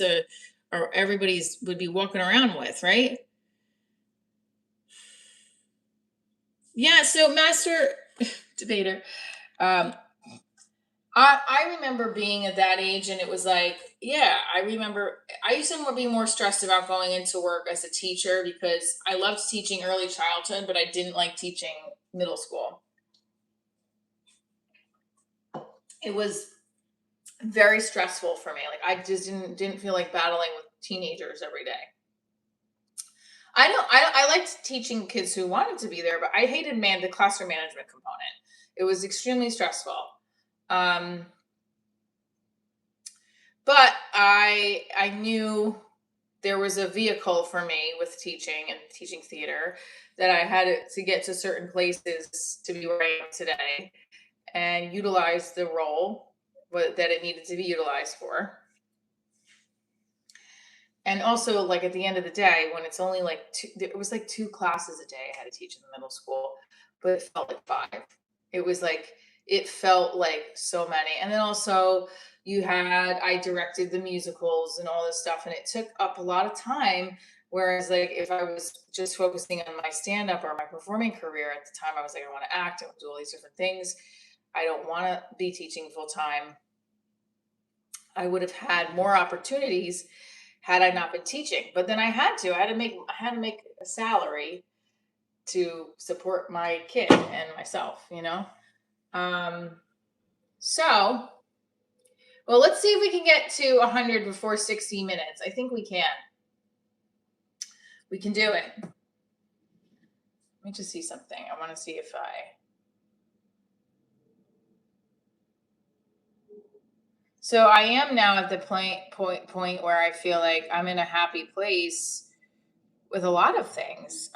or everybody's would be walking around with, right? Yeah, so master debater. Um, I remember being at that age and it was like, yeah, I remember I used to be more stressed about going into work as a teacher because I loved teaching early childhood, but I didn't like teaching middle school. It was very stressful for me. Like I just didn't feel like battling with teenagers every day. I liked teaching kids who wanted to be there, but I hated the classroom management component. It was extremely stressful. Um, but I knew there was a vehicle for me with teaching and teaching theater that I had to get to certain places to be where I am today and utilize the role that it needed to be utilized for. And also, like at the end of the day, when it's only like it was like 2 classes a day I had to teach in the middle school, but it felt like 5. It was like, it felt like so many. And then also, I directed the musicals and all this stuff, and it took up a lot of time. Whereas, like, if I was just focusing on my stand up or my performing career at the time, I was like, I want to act, I want to do all these different things. I don't want to be teaching full time. I would have had more opportunities had I not been teaching. But then I had to make a salary to support my kid and myself, Um so well, let's see if we can get to 100 before 60 minutes. I think we can. We can do it. Let me just see something. I want to see if I So I am now at the point where I feel like I'm in a happy place with a lot of things.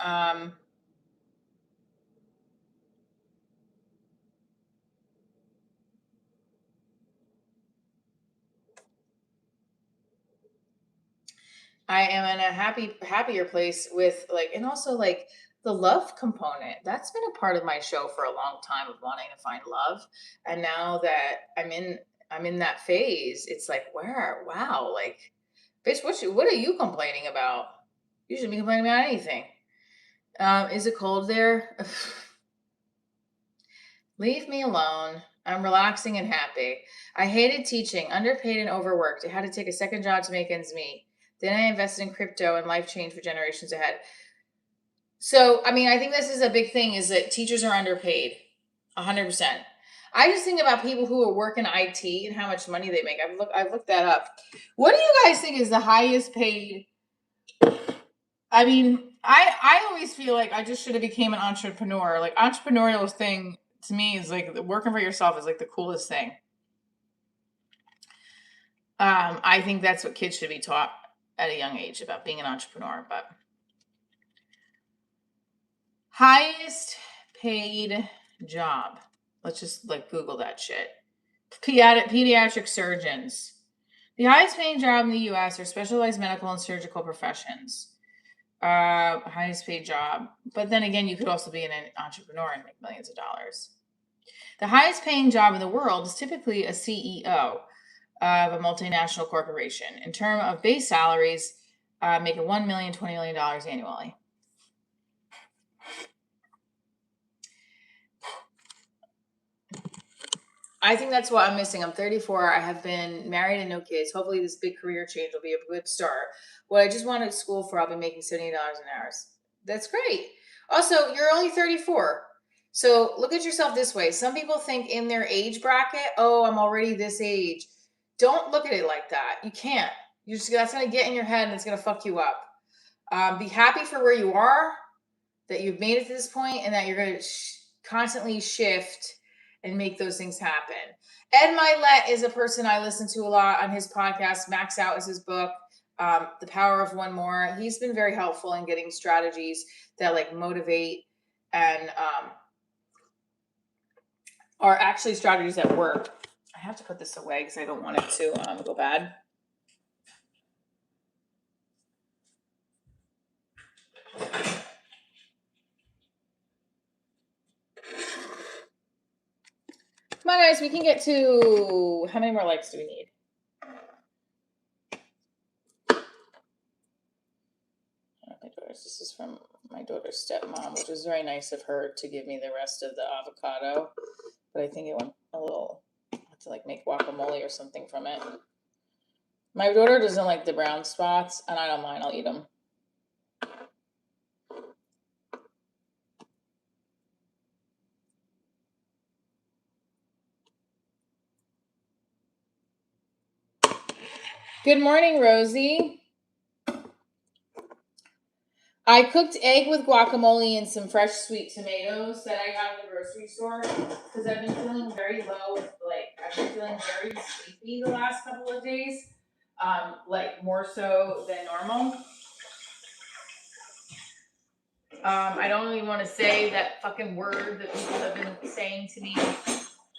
I am in a happier place with like, and also like the love component. That's been a part of my show for a long time of wanting to find love. And now that I'm in that phase, it's like, wow, like, bitch, what are you complaining about? You shouldn't be complaining about anything. Is it cold there? Leave me alone. I'm relaxing and happy. I hated teaching, underpaid and overworked. I had to take a second job to make ends meet. Then I invested in crypto and life changed for generations ahead. So, I mean, I think this is a big thing is that teachers are underpaid. 100%. I just think about people who are working IT and how much money they make. I've looked that up. What do you guys think is the highest paid? I mean, I always feel like I just should have became an entrepreneur. Like entrepreneurial thing to me is like working for yourself is like the coolest thing. I think that's what kids should be taught at a young age about being an entrepreneur. But highest paid job. Let's just like Google that shit. Pediatric surgeons. The highest paying job in the U.S. are specialized medical and surgical professions. Highest paid job. But then again, you could also be an entrepreneur and make millions of dollars. The highest paying job in the world is typically a CEO of a multinational corporation. In terms of base salaries, making $1 million, $20 million annually. I think that's what I'm missing. I'm 34. I have been married and no kids. Hopefully this big career change will be a good start. What I just wanted school for, I'll be making $70 an hour. That's great. Also, you're only 34. So look at yourself this way. Some people think in their age bracket, oh, I'm already this age. Don't look at it like that. You can't. That's going to get in your head and it's going to fuck you up. Be happy for where you are, that you've made it to this point, and that you're going to constantly shift and make those things happen. Ed Milet is a person I listen to a lot on his podcast. Max Out is his book, The Power of One More. He's been very helpful in getting strategies that like motivate and are actually strategies that work. I have to put this away because I don't want it to go bad. Come on, guys. We can get to... How many more likes do we need? This is from my daughter's stepmom, which was very nice of her to give me the rest of the avocado. But I think it went a little... I have to like make guacamole or something from it. My daughter doesn't like the brown spots, and I don't mind. I'll eat them. Good morning, Rosie. I cooked egg with guacamole and some fresh sweet tomatoes that I got at the grocery store because I've been feeling very low. I've been feeling very sleepy the last couple of days, like more so than normal. I don't even want to say that fucking word that people have been saying to me,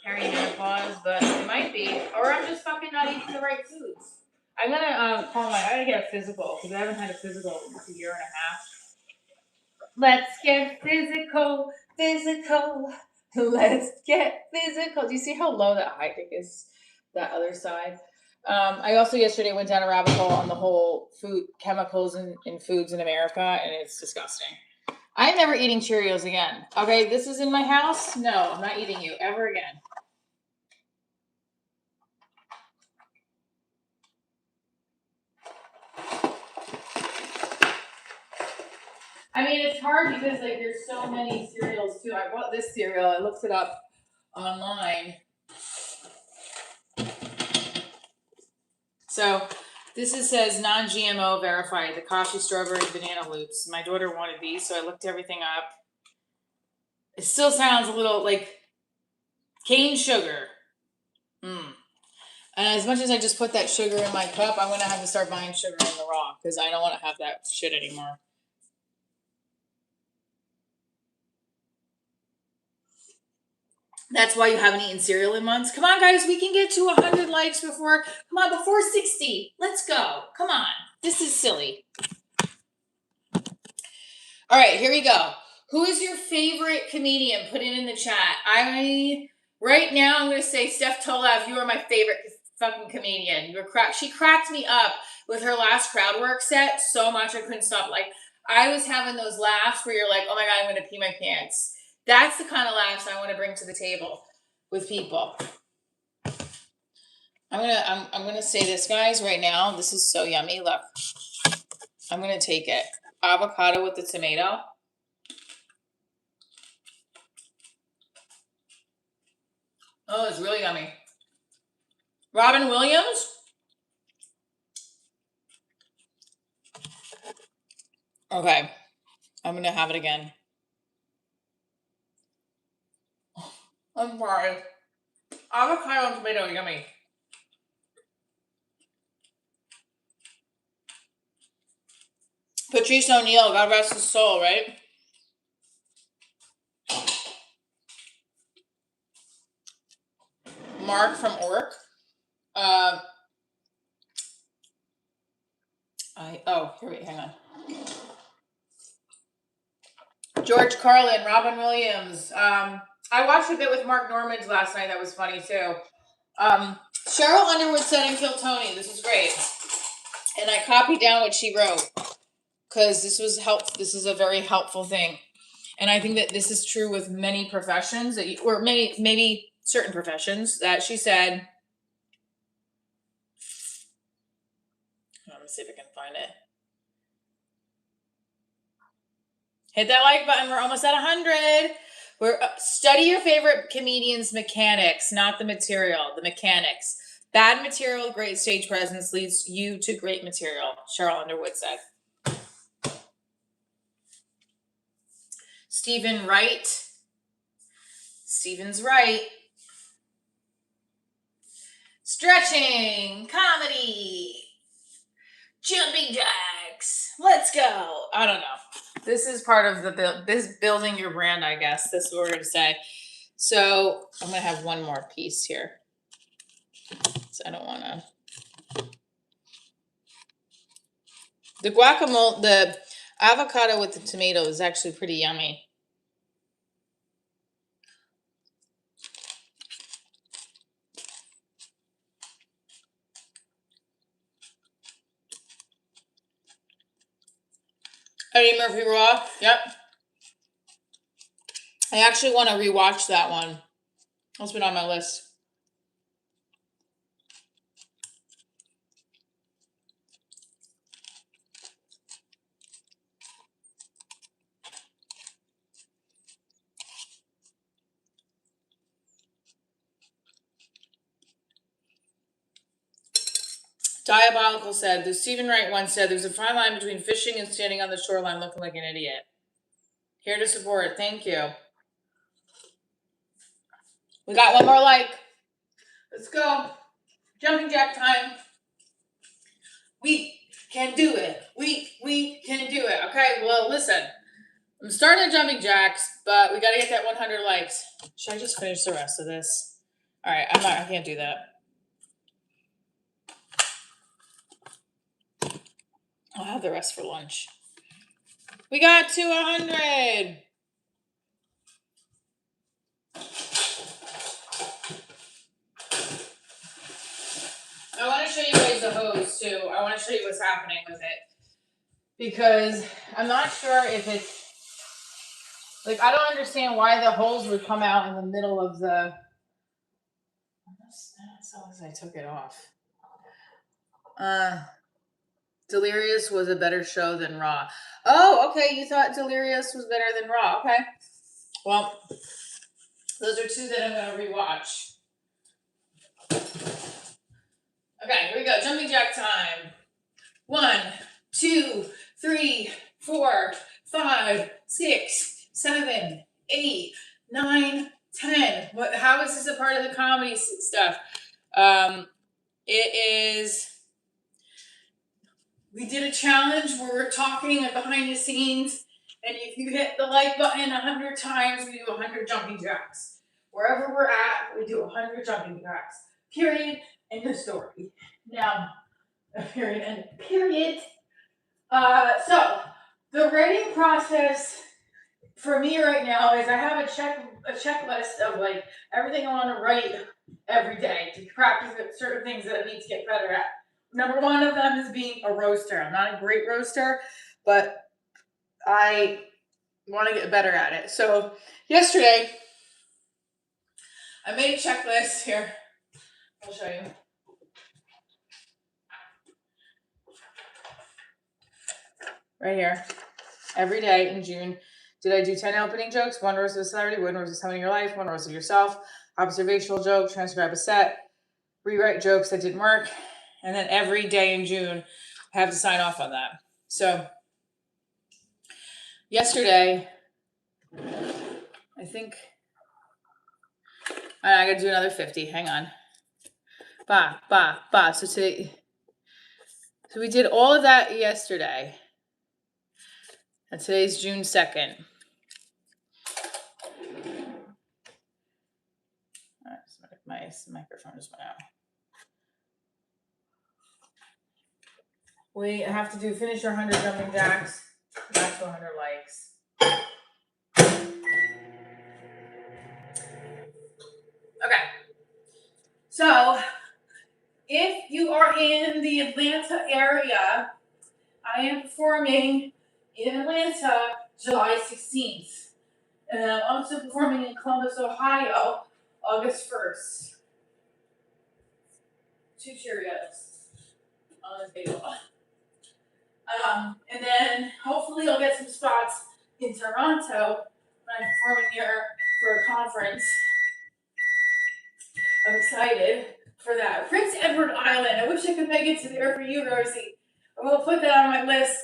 perimenopause, but it might be, or I'm just fucking not eating the right foods. I'm gonna call I gotta get a physical because I haven't had a physical in a year and a half. Let's get physical. Let's get physical. Do you see how low that high kick is? That other side. I also yesterday went down a rabbit hole on the whole food chemicals in foods in America, and it's disgusting. I'm never eating Cheerios again. Okay, this is in my house. No, I'm not eating you ever again. I mean, it's hard because like there's so many cereals too. I bought this cereal. I looked it up online. So this says non-GMO verified. The coffee, strawberry, banana loops. My daughter wanted these, so I looked everything up. It still sounds a little like cane sugar. And as much as I just put that sugar in my cup, I'm gonna have to start buying sugar in the raw because I don't want to have that shit anymore. That's why you haven't eaten cereal in months. Come on, guys, we can get to 100 likes before 60. Let's go. Come on. This is silly. All right, here we go. Who is your favorite comedian? Put it in the chat. Right now, I'm going to say Steph Tolav, you are my favorite fucking comedian. She cracked me up with her last crowd work set so much I couldn't stop. Like, I was having those laughs where you're like, oh my God, I'm going to pee my pants. That's the kind of laughs I want to bring to the table with people. I'm gonna say this, guys, right now. This is so yummy. Look. I'm going to take it. Avocado with the tomato. Oh, it's really yummy. Robin Williams? Okay. I'm going to have it again. I'm sorry. Avocado and tomato, yummy. Patrice O'Neill, God rest his soul, right? Mark from Orc. Hang on. George Carlin, Robin Williams. I watched a bit with Mark Normans last night. That was funny too. Cheryl Underwood said and Kill Tony. This is great. And I copied down what she wrote because this is a very helpful thing. And I think that this is true with many professions or maybe certain professions that she said. Let me see if I can find it. Hit that like button. We're almost at 100. Study your favorite comedian's mechanics, not the material, the mechanics. Bad material, great stage presence leads you to great material, Cheryl Underwood said. Stephen Wright. Stephen's right. Stretching, comedy, jumping jacks. Let's go. I don't know. This is part of this building your brand, I guess. This is what we're going to say. So I'm going to have one more piece here. So I don't want to. The guacamole, the avocado with the tomato is actually pretty yummy. Eddie Murphy Raw. Yep. I actually want to rewatch that one. It's been on my list. Diabolical said, the Stephen Wright once said, there's a fine line between fishing and standing on the shoreline looking like an idiot. Here to support. Thank you. We got one more like. Let's go. Jumping jack time. We can do it. We can do it. Okay, well, listen. I'm starting the jumping jacks, but we got to get that 100 likes. Should I just finish the rest of this? All right, I can't do that. I'll have the rest for lunch. We got to 100. I want to show you guys the hose too. I want to show you what's happening with it. Because I'm not sure if it's, like, I don't understand why the holes would come out in the middle of the, as I took it off. Delirious was a better show than Raw. Oh, okay. You thought Delirious was better than Raw. Okay. Well, those are two that I'm going to rewatch. Okay, here we go. Jumping jack time. 1, 2, 3, 4, 5, 6, 7, 8, 9, 10. What? How is this a part of the comedy stuff? It is. We did a challenge where we're talking and behind the scenes, and if you hit the like button 100 times, we do 100 jumping jacks. Wherever we're at, we do 100 jumping jacks. Period. End of story. Now, period. End. Period. So the writing process for me right now is I have a checklist of like everything I want to write every day to practice certain things that I need to get better at. Number one of them is being a roaster. I'm not a great roaster, but I want to get better at it. So yesterday, I made a checklist here. I'll show you. right here. Every day in June, did I do 10 opening jokes? One roast of a celebrity, one roast of someone in your life, one roast of yourself, observational joke, transcribe a set, rewrite jokes that didn't work. And then every day in June, I have to sign off on that. So yesterday, I think I got to do another 50. Hang on. So today, so we did all of that yesterday. And today's June 2nd. All right, my microphone just went out. We have to finish our 100 jumping jacks. Back to 100 likes. Okay. So, if you are in the Atlanta area, I am performing in Atlanta July 16th. And I'm also performing in Columbus, Ohio, August 1st. 2 Cheerios on the table. And then hopefully I'll get some spots in Toronto when I'm performing here for a conference. I'm excited for that. Prince Edward Island. I wish I could make it to there for you, Rosie. I will put that on my list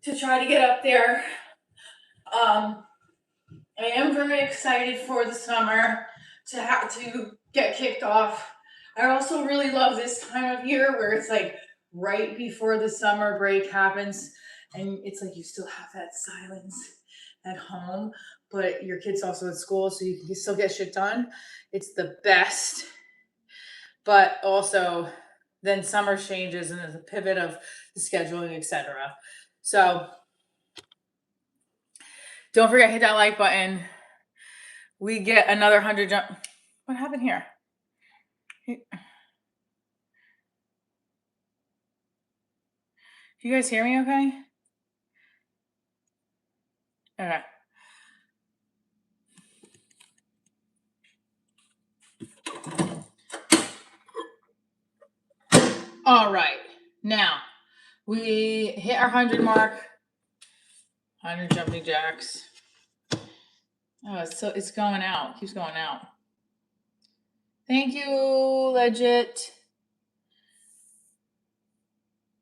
to try to get up there. I am very excited for the summer to have to get kicked off. I also really love this time of year where it's like right before the summer break happens and it's like you still have that silence at home, but your kid's also at school, so you can still get shit done. It's the best. But also then summer changes and there's a pivot of the scheduling, etc. So don't forget, hit that like button. We get another 100 jump. What happened here? You guys hear me okay? Okay. All right. Now, we hit our 100 mark. 100 jumping jacks. Oh, it's going out. It keeps going out. Thank you, legit.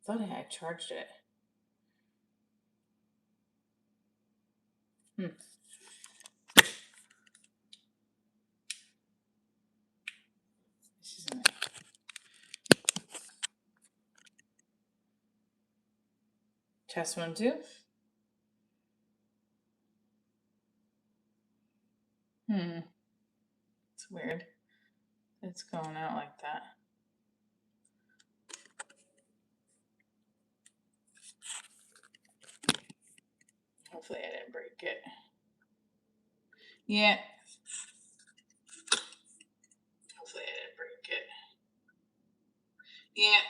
Thought I had charged it. This isn't it. Test 1, 2. It's weird. It's going out like that. Hopefully I didn't break it. Yeah. Hopefully I didn't break it. Yeah.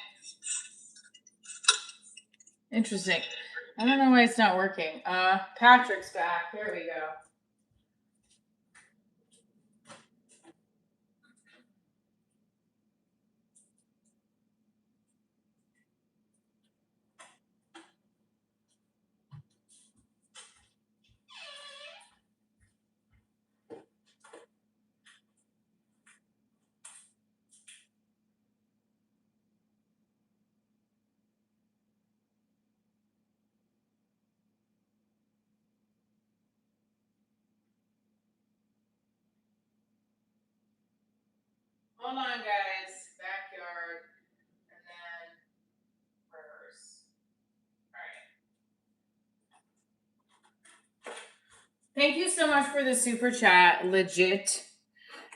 Interesting. I don't know why it's not working. Patrick's back. Here we go. Hold on, guys. Backyard. And then reverse. All right. Thank you so much for the super chat. Legit.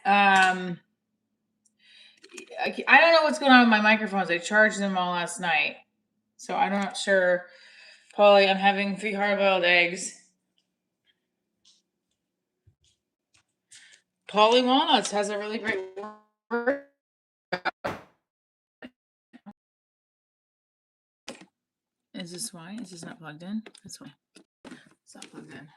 I don't know what's going on with my microphones. I charged them all last night. So I'm not sure. Polly, I'm having 3 hard-boiled eggs. Polly Walnuts has a really great word. Is this why? Is this not plugged in? That's why. It's not plugged in.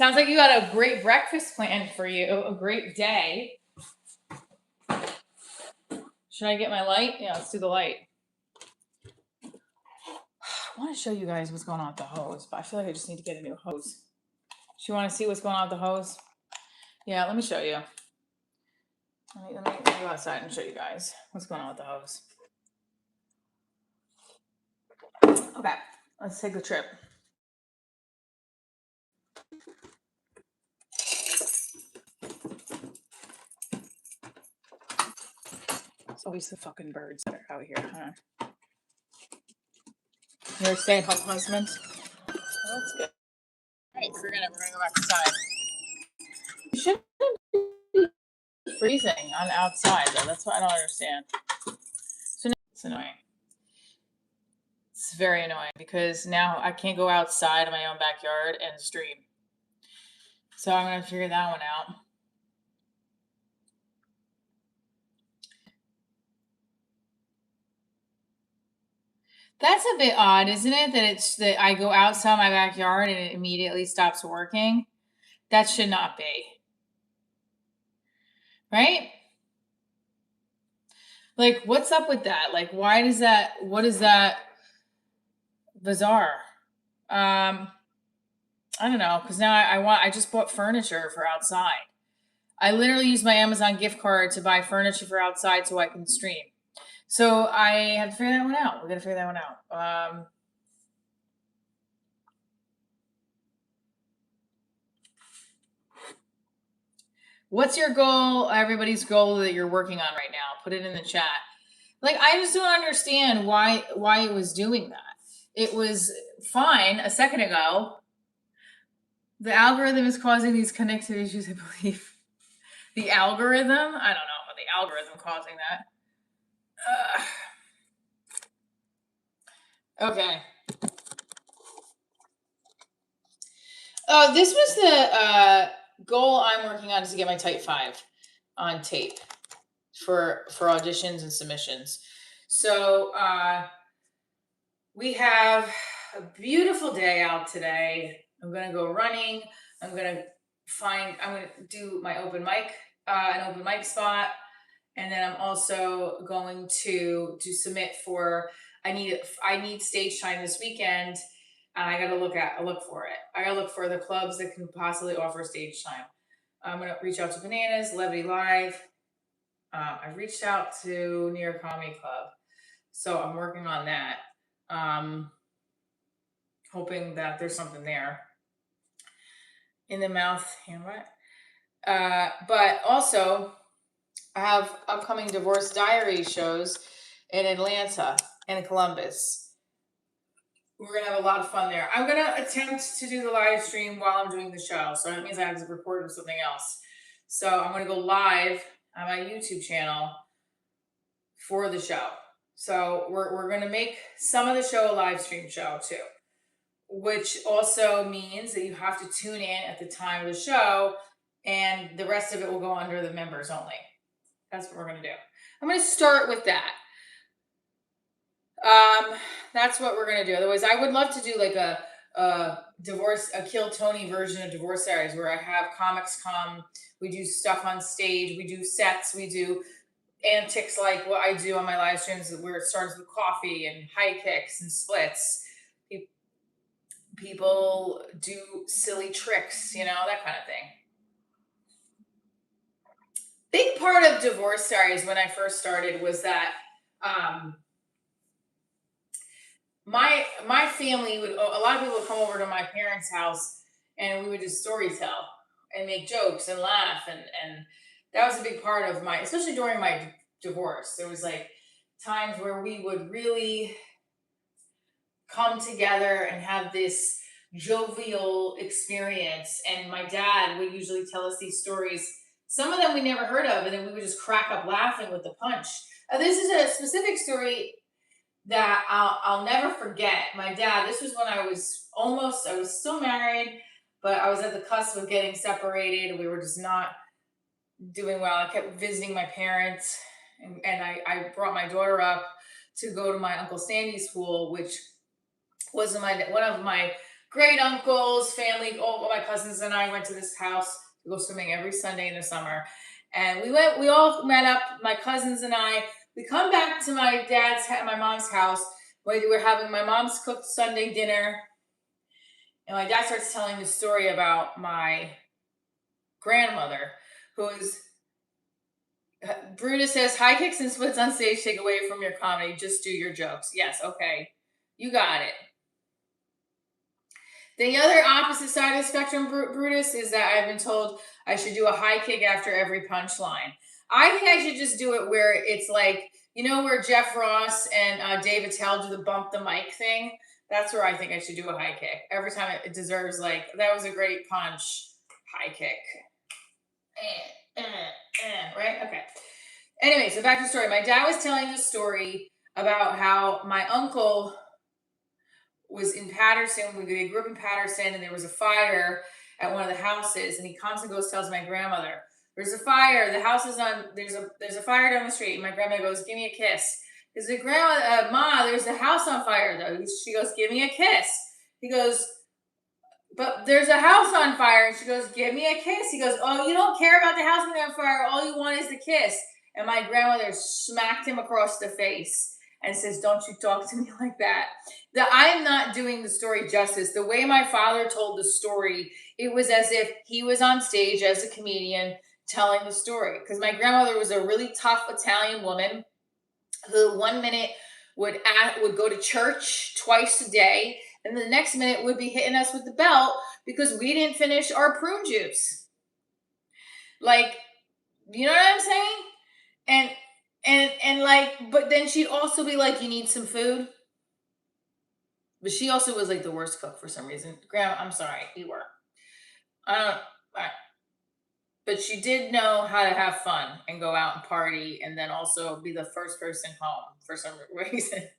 Sounds like you got a great breakfast planned for you, a great day. Should I get my light? Yeah, let's do the light. I want to show you guys what's going on with the hose, but I feel like I just need to get a new hose. Do you want to see what's going on with the hose? Yeah, let me show you. Let me go outside and show you guys what's going on with the hose. Okay, let's take the trip. It's always the fucking birds that are out here, huh? You're a stay-at-home husband? Well, that's good. All right, we're gonna go back inside. You shouldn't be freezing on outside though. That's what I don't understand. So now it's annoying. It's very annoying because now I can't go outside in my own backyard and stream. So I'm gonna figure that one out. That's a bit odd, isn't it? That I go outside my backyard and it immediately stops working. That should not be. Right? Like, what's up with that? Like, what is that bizarre? I don't know, because now I just bought furniture for outside. I literally use my Amazon gift card to buy furniture for outside so I can stream. So I have to figure that one out. We're gonna figure that one out. What's your goal? Everybody's goal that you're working on right now. Put it in the chat. Like, I just don't understand why it was doing that. It was fine a second ago. The algorithm is causing these connectivity issues, I believe. The algorithm? I don't know about the algorithm causing that. Okay. Oh, this was the goal I'm working on, is to get my Type 5 on tape for auditions and submissions. So we have a beautiful day out today. I'm gonna go running. I'm gonna do my open mic, an open mic spot, and then I'm also going to submit for. I need stage time this weekend, and I gotta look for it. I gotta look for the clubs that can possibly offer stage time. I'm gonna reach out to Bananas, Levity Live. I've reached out to New York Comedy Club, so I'm working on that. Hoping that there's something there. In the mouth, and what? But also, I have upcoming Diaries shows in Atlanta and Columbus. We're gonna have a lot of fun there. I'm gonna attempt to do the live stream while I'm doing the show, so that means I have to record with something else. So I'm gonna go live on my YouTube channel for the show. So we're gonna make some of the show a live stream show too, which also means that you have to tune in at the time of the show, and the rest of it will go under the members only. That's what we're going to do. I'm going to start with that. That's what we're going to do. Otherwise, I would love to do like a Kill Tony version of Divorce Diaries, where I have comics come, we do stuff on stage, we do sets, we do antics like what I do on my live streams, where it starts with coffee and high kicks and splits. People do silly tricks, that kind of thing. Big part of Divorce Diaries when I first started was that my family a lot of people would come over to my parents' house, and we would just story tell and make jokes and laugh, and that was a big part of especially during my divorce. There was like times where we would really come together and have this jovial experience, and my dad would usually tell us these stories. Some of them we never heard of, and then we would just crack up laughing with the punch. This is a specific story that I'll never forget. My dad, this was when I was still married, but I was at the cusp of getting separated. We were just not doing well. I kept visiting my parents, and I brought my daughter up to go to my Uncle Sandy's school, which was one of my great uncles, family, all my cousins and I went to this house to go swimming every Sunday in the summer. And we all met up, my cousins and I. We come back to my mom's house. We're having my mom's cooked Sunday dinner. And my dad starts telling the story about my grandmother, who is Brutus says, high kicks and splits on stage take away from your comedy. Just do your jokes. Yes, okay. You got it. The other opposite side of the spectrum, Brutus, is that I've been told I should do a high kick after every punchline. I think I should just do it where it's like, you know, where Jeff Ross and Dave Attell do the bump the mic thing? That's where I think I should do a high kick. Every time it deserves, like, that was a great punch. High kick. Right? Okay. Anyway, so back to the story. My dad was telling the story about how my uncle was in Patterson. They grew up in Patterson, and there was a fire at one of the houses. And he comes and goes, tells my grandmother, "There's a fire. The house is on. There's a fire down the street." And my grandmother goes, "Give me a kiss." Because the grandma, Ma, there's a house on fire though. She goes, "Give me a kiss." He goes, "But there's a house on fire." And she goes, "Give me a kiss." He goes, "Oh, you don't care about the house being on fire. All you want is the kiss." And my grandmother smacked him across the face and says, "Don't you talk to me like that." I'm not doing the story justice. The way my father told the story, it was as if he was on stage as a comedian telling the story. Because my grandmother was a really tough Italian woman who 1 minute would go to church twice a day, and the next minute would be hitting us with the belt because we didn't finish our prune juice. Like, you know what I'm saying? And like, but then she'd also be like, "You need some food." But she also was like the worst cook for some reason. Grandma, I'm sorry, you were. But she did know how to have fun and go out and party, and then also be the first person home for some reason.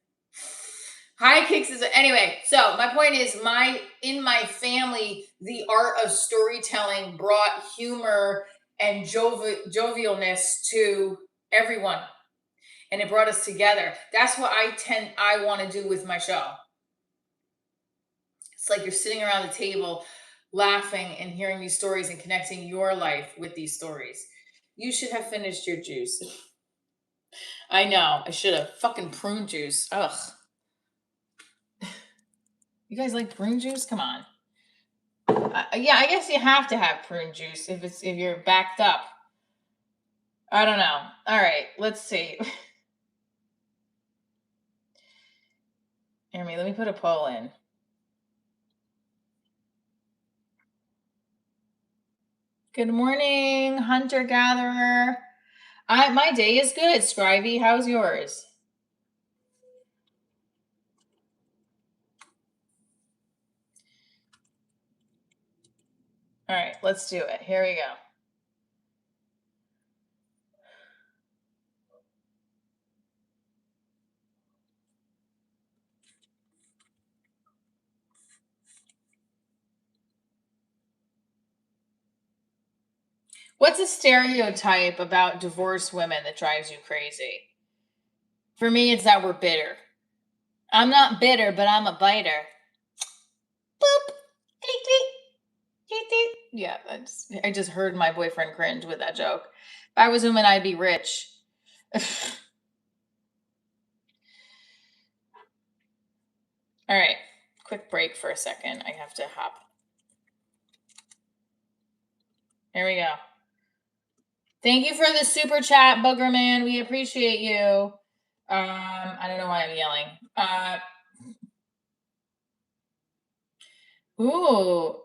High kicks is anyway. So my point is, in my family, the art of storytelling brought humor and jovialness to everyone, and it brought us together. That's what I want to do with my show. It's like you're sitting around the table laughing and hearing these stories and connecting your life with these stories. You should have finished your juice. I know. I should have. Fucking prune juice. Ugh. You guys like prune juice? Come on. Yeah, I guess you have to have prune juice if you're backed up. I don't know. All right, let's see. Let me put a poll in. Good morning, hunter gatherer. My day is good. Scrivey, how's yours? All right, let's do it. Here we go. What's a stereotype about divorced women that drives you crazy? For me, it's that we're bitter. I'm not bitter, but I'm a biter. Boop. Tweet, tweet. Tweet, tweet. Yeah, I just heard my boyfriend cringe with that joke. If I was a woman, I'd be rich. All right. Quick break for a second. I have to hop. Here we go. Thank you for the super chat, Boogerman. We appreciate you. I don't know why I'm yelling. Ooh,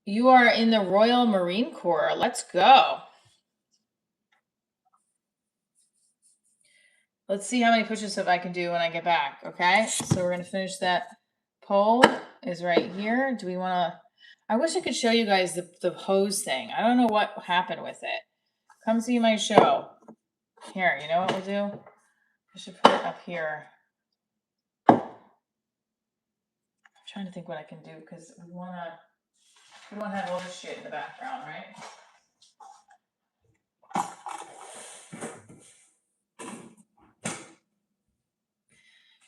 you are in the Royal Marine Corps. Let's go. Let's see how many push-ups I can do when I get back. Okay, so we're gonna finish that. Poll is right here. Do we want to? I wish I could show you guys the hose thing. I don't know what happened with it. Come see my show. Here, you know what we'll do? I should put it up here. I'm trying to think what I can do because we want to have all this shit in the background, right?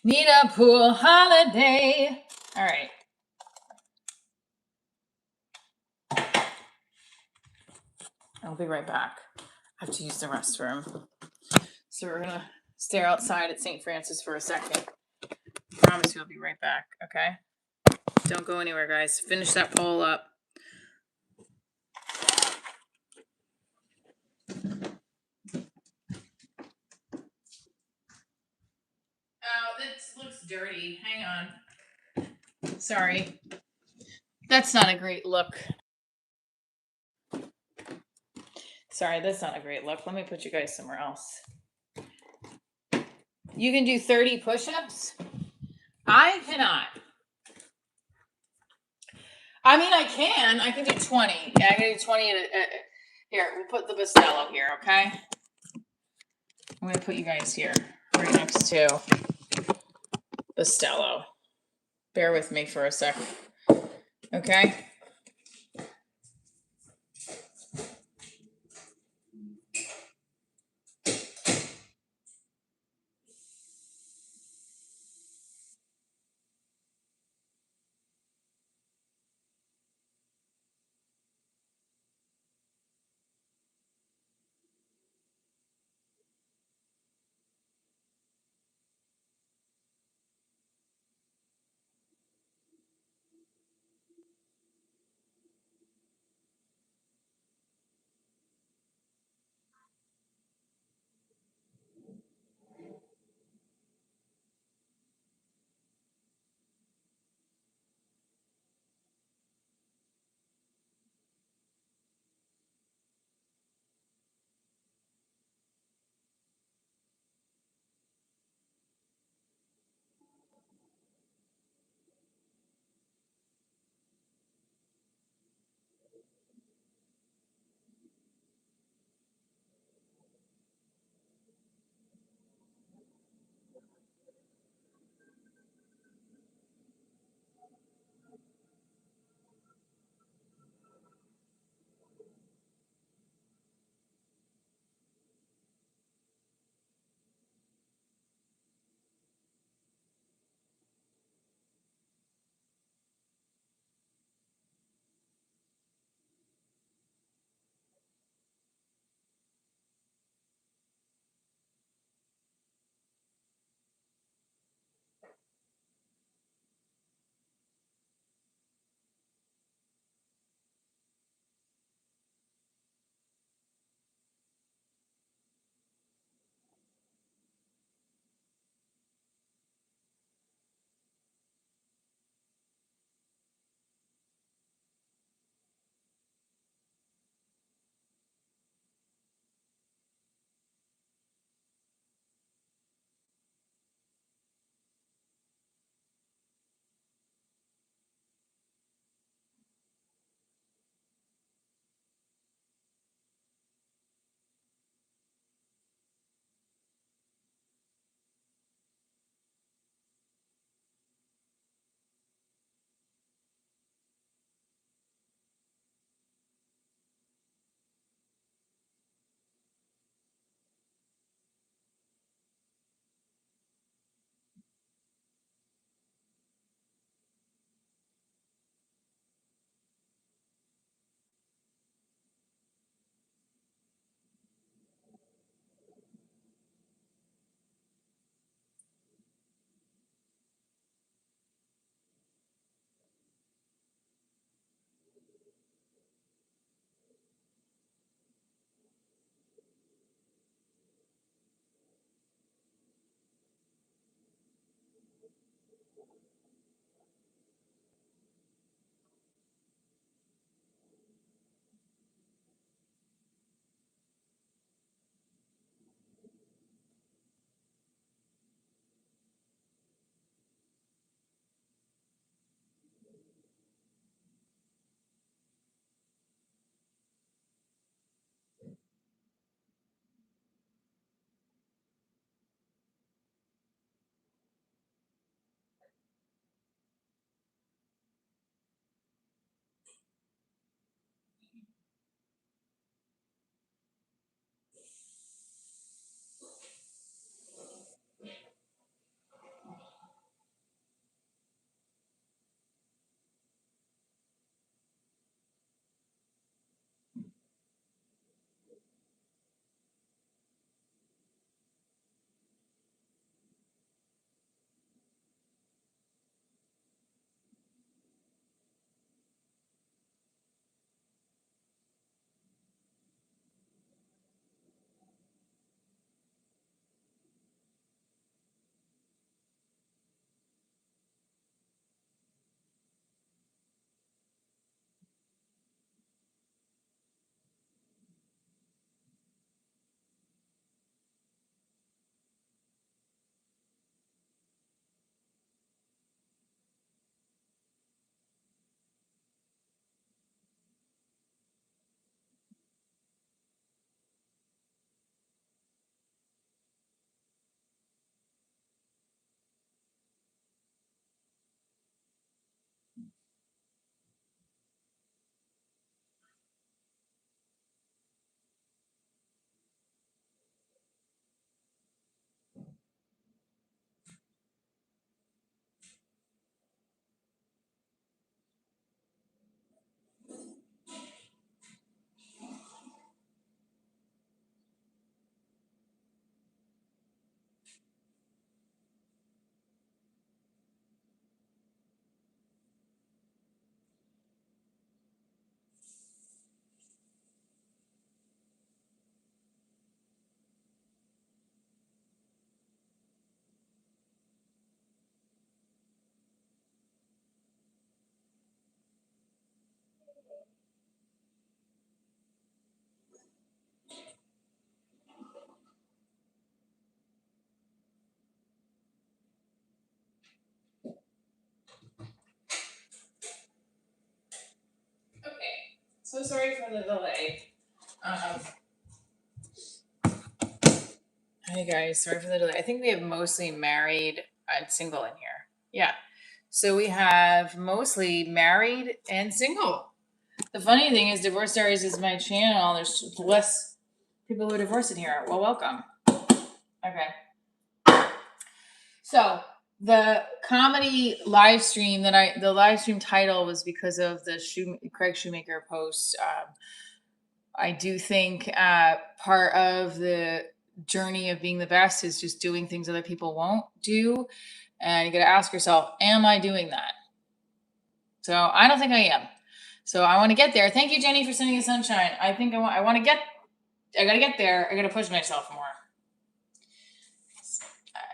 Need a pool holiday. All right. I'll be right back. I have to use the restroom. So we're gonna stare outside at St. Francis for a second. Promise you I'll be right back, okay? Don't go anywhere, guys. Finish that poll up. Oh, this looks dirty. Hang on. Sorry. That's not a great look. Sorry, that's not a great look. Let me put you guys somewhere else. You can do 30 push-ups? I cannot. I mean, I can. I can do 20. Yeah, I can do 20 here, we'll put the Bustelo here, okay? I'm going to put you guys here, right next to Bustelo. Bear with me for a second, okay? So sorry for the delay. Um, Hey guys, sorry for the delay. I think we have mostly married and single in here. Yeah. So we have mostly married and single. The funny thing is, Divorce Diaries is my channel. There's less people who are divorced in here. Well, welcome. Okay. So the comedy live stream the live stream title was because of the Craig Shoemaker post. I do think part of the journey of being the best is just doing things other people won't do. And you got to ask yourself, am I doing that? So I don't think I am. So I want to get there. Thank you, Jenny, for sending the sunshine. I think I want to get, I got to get there. I got to push myself more.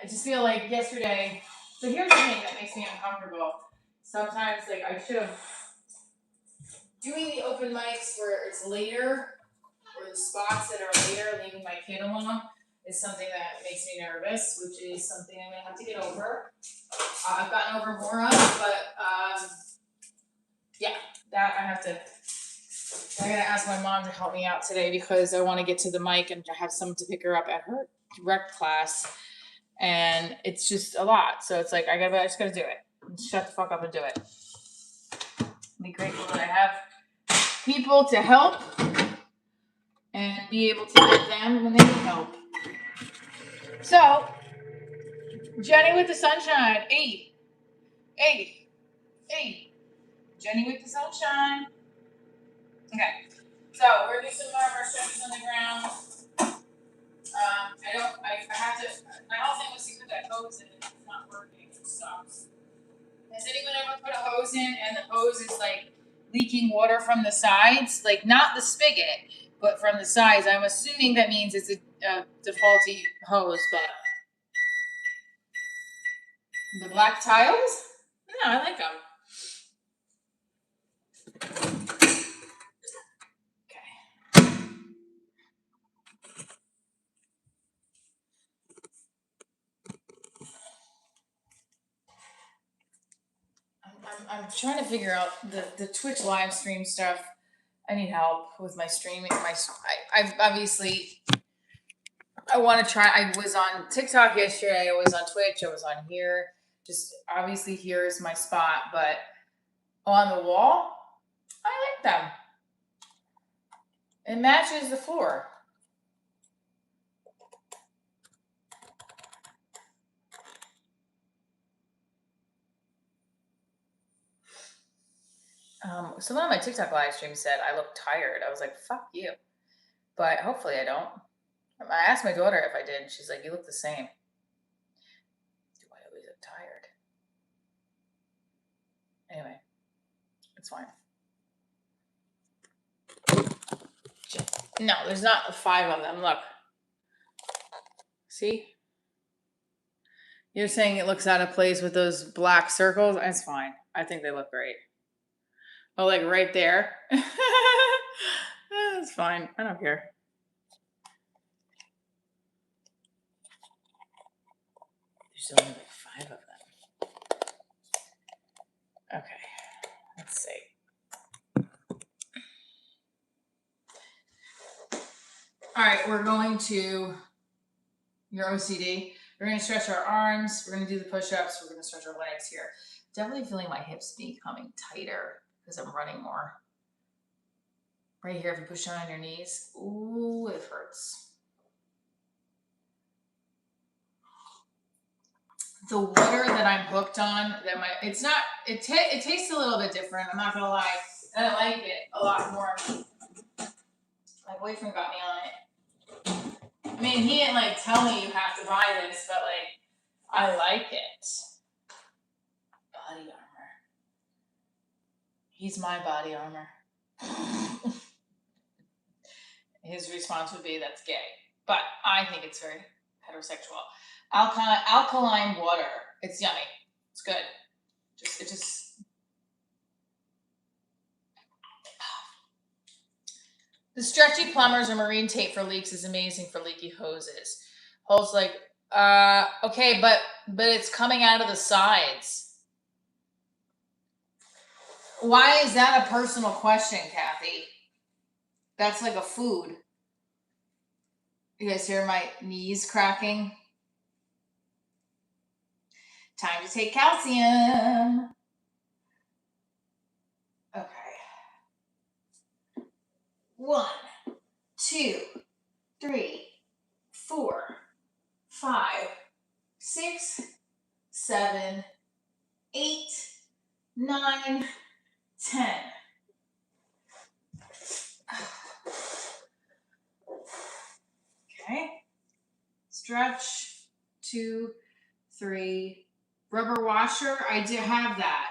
I just feel like yesterday, so here's the thing that makes me uncomfortable. Sometimes, like, I should have, doing the open mics where it's later, or the spots that are later, leaving my kid alone, is something that makes me nervous, which is something I'm gonna have to get over. I've gotten over more of, but yeah, that I have to. I gotta ask my mom to help me out today because I want to get to the mic and have someone to pick her up at her rec class, and it's just a lot. So it's like I just gotta do it. Shut the fuck up and do it. Be grateful that I have people to help and be able to get them when they need help. So, Jenny with the sunshine. Hey. Jenny with the sunshine. Okay. So, we're doing some more of our stretches on the ground. I have to, my whole thing was to put that hose in and it's not working. It stops. Has anyone ever put a hose in and the hose is like leaking water from the sides? Like, not the spigot, but from the sides. I'm assuming that means it's a defaulty hose, but the black tiles? No, I like them. Okay. I'm trying to figure out the Twitch live stream stuff. I need help with my streaming. I've obviously, I want to try. I was on TikTok yesterday. I was on Twitch. I was on here. Just obviously here is my spot, but on the wall, I like them. It matches the floor. Someone on my TikTok live stream said I look tired. I was like, fuck you. But hopefully I don't. I asked my daughter if I did, and she's like, you look the same. Do I always look tired? Anyway, it's fine. No, there's not 5 of them. Look. See? You're saying it looks out of place with those black circles? That's fine. I think they look great. Oh, like right there? That's fine. I don't care. There's only like 5 of them. Okay. Let's see. All right, we're going to your OCD. We're going to stretch our arms. We're going to do the push-ups. We're going to stretch our legs here. Definitely feeling my hips becoming tighter because I'm running more. Right here, if you push down on your knees, ooh, it hurts. The water that I'm hooked on, it tastes a little bit different. I'm not gonna lie. And I like it a lot more. My boyfriend got me on it. I mean, he didn't like tell me you have to buy this, but like, I like it. Body armor. He's my body armor. His response would be, that's gay. But I think it's very heterosexual. Alkaline water. It's yummy. It's good. The stretchy plumbers or marine tape for leaks is amazing for leaky hoses. Holes like, okay, but it's coming out of the sides. Why is that a personal question, Kathy? That's like a food. You guys hear my knees cracking? Time to take calcium. Okay. 1, 2, 3, 4, 5, 6, 7, 8, 9, 10. Okay. Stretch. 2, 3. Rubber washer. I do have that.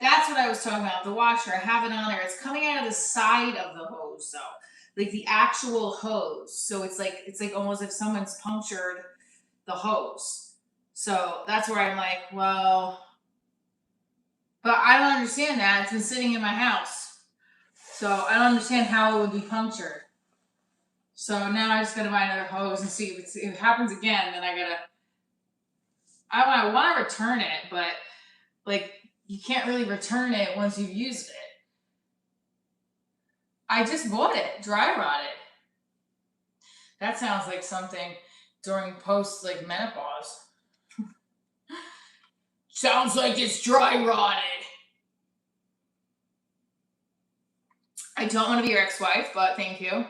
That's what I was talking about. The washer. I have it on there. It's coming out of the side of the hose, though, like the actual hose. So it's like almost if someone's punctured the hose. So that's where I'm like, well, but I don't understand that. It's been sitting in my house, so I don't understand how it would be punctured. So now I just gotta buy another hose and see if it happens again. Then I want to return it, but like you can't really return it once you've used it. I just bought it, dry rotted. That sounds like something during post like menopause. Sounds like it's dry rotted. I don't want to be your ex-wife, but thank you.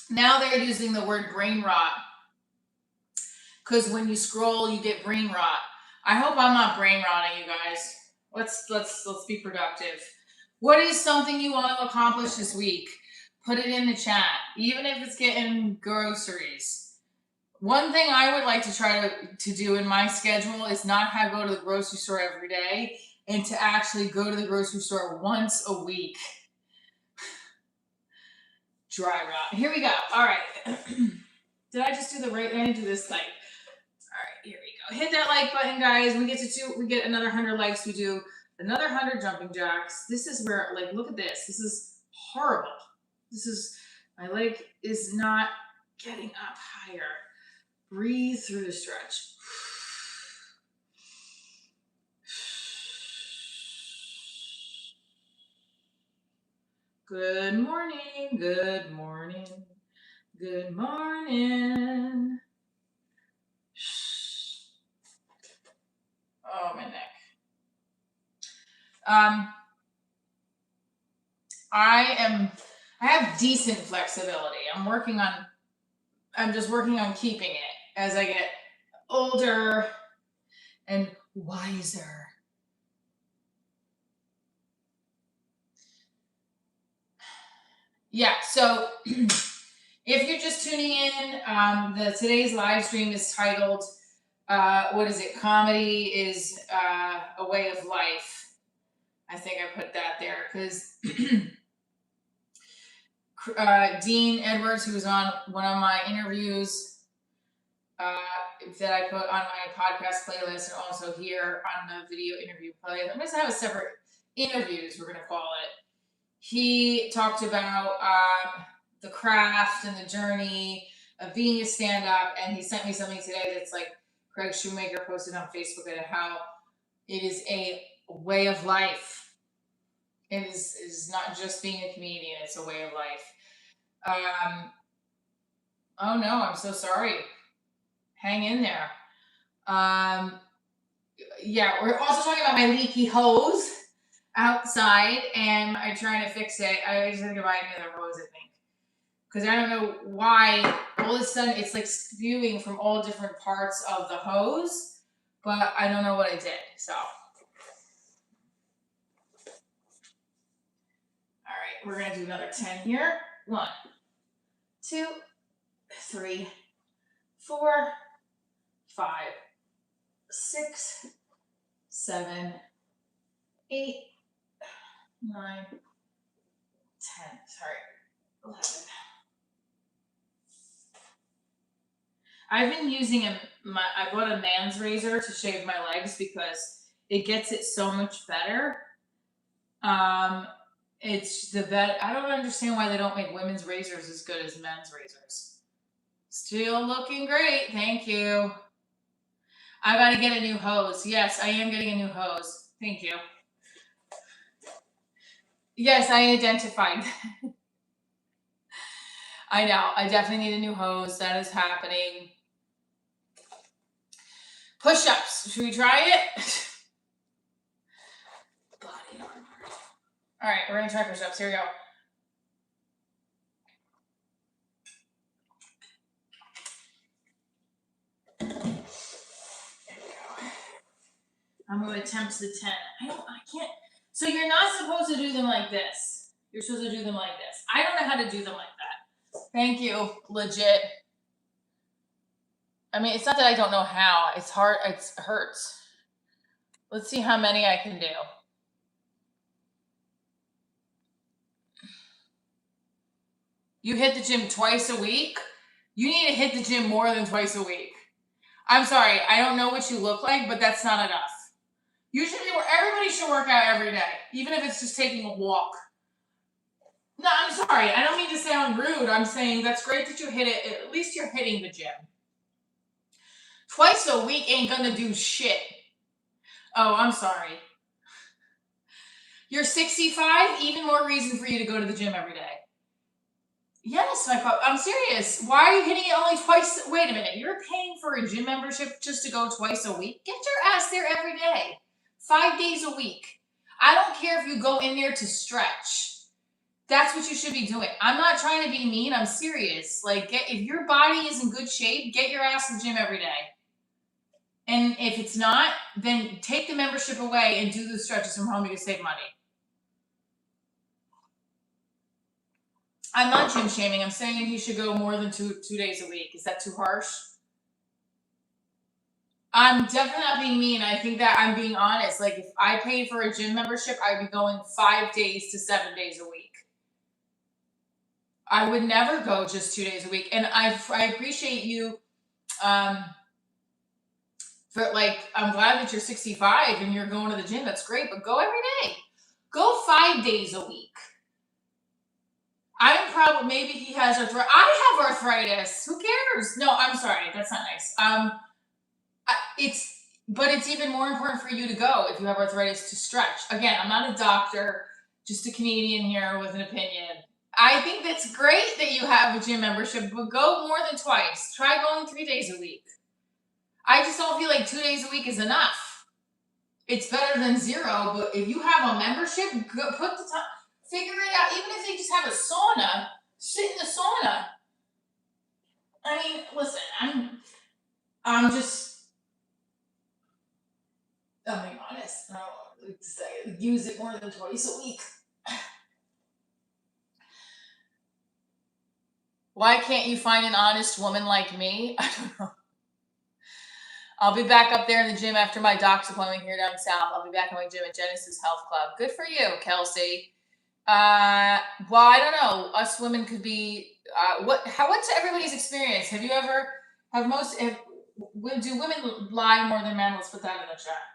Now they're using the word brain rot because when you scroll, you get brain rot. I hope I'm not brain rotting, you guys. Let's be productive. What is something you want to accomplish this week? Put it in the chat, even if it's getting groceries. One thing I would like to try to do in my schedule is not have go to the grocery store every day and to actually go to the grocery store once a week. Dry rot. Here we go. All right. Did I just do the right? I didn't do this like. All right, here we go. Hit that like button, guys. We get another 100 likes. We do another 100 jumping jacks. This is where, like, look at this. This is horrible. This is, my leg is not getting up higher. Breathe through the stretch. Good morning, good morning, good morning. Oh, my neck. I have decent flexibility. I'm just working on keeping it as I get older and wiser. Yeah, so if you're just tuning in, today's live stream is titled, what is it? Comedy is a way of life. I think I put that there because Dean Edwards, who was on one of my interviews that I put on my podcast playlist and also here on the video interview playlist. I'm going to have a separate interviews, we're going to call it. He talked about the craft and the journey of being a stand-up, and he sent me something today that's like Craig Shoemaker posted on Facebook and how it is a way of life. It is not just being a comedian, it's a way of life. Oh no, I'm so sorry. Hang in there. Yeah, we're also talking about my leaky hose outside, and I'm trying to fix it. I just have to buy another hose, I think. Because I don't know why all of a sudden it's like spewing from all different parts of the hose, but I don't know what I did, so. All right, we're gonna do another 10 here. 1, 2, 3, 4, 5, 6, 7, 8, 9, 10. Sorry, 11. I've been using I bought a man's razor to shave my legs because it gets it so much better. It's the vet. I don't understand why they don't make women's razors as good as men's razors. Still looking great, thank you. I gotta get a new hose. Yes, I am getting a new hose. Thank you. Yes, I identified. I know. I definitely need a new hose. That is happening. Push-ups. Should we try it? Body armor. All right, we're gonna try push-ups. Here we go. I'm going to attempt the 10. I can't. So you're not supposed to do them like this. You're supposed to do them like this. I don't know how to do them like that. Thank you. Legit. I mean, it's not that I don't know how. It's hard. It hurts. Let's see how many I can do. You hit the gym twice a week? You need to hit the gym more than twice a week. I'm sorry. I don't know what you look like, but that's not enough. Usually, everybody should work out every day, even if it's just taking a walk. No, I'm sorry. I don't mean to sound rude. I'm saying that's great that you hit it. At least you're hitting the gym. Twice a week ain't gonna do shit. Oh, I'm sorry. You're 65, even more reason for you to go to the gym every day. Yes, my pup. I'm serious. Why are you hitting it only twice? Wait a minute. You're paying for a gym membership just to go twice a week? Get your ass there every day. 5 days a week. I don't care if you go in there to stretch. That's what you should be doing. I'm not trying to be mean. I'm serious. Like, if your body is in good shape, get your ass to the gym every day. And if it's not, then take the membership away and do the stretches from home. You can save money. I'm not gym shaming. I'm saying he should go more than two days a week. Is that too harsh? I'm definitely not being mean. I think that I'm being honest. Like, if I paid for a gym membership, I'd be going 5 days to 7 days a week. I would never go just 2 days a week. And I appreciate you. For like, I'm glad that you're 65 and you're going to the gym. That's great, but go every day. Go 5 days a week. I'm probably, maybe he has arthritis. I have arthritis. Who cares? No, I'm sorry. That's not nice. But it's even more important for you to go if you have arthritis to stretch. Again, I'm not a doctor, just a Canadian here with an opinion. I think that's great that you have a gym membership, but go more than twice. Try going 3 days a week. I just don't feel like 2 days a week is enough. It's better than zero, but if you have a membership, put the time, figure it out. Even if they just have a sauna, sit in the sauna. I mean, listen, I'm being honest. I don't like to say use it more than twice a week. Why can't you find an honest woman like me? I don't know. I'll be back up there in the gym after my doc's appointment here down south. I'll be back in my gym at Genesis Health Club. Good for you, Kelsey. Well, I don't know. Us women could be. What's everybody's experience? Have you ever? Do women lie more than men? Let's put that in the chat.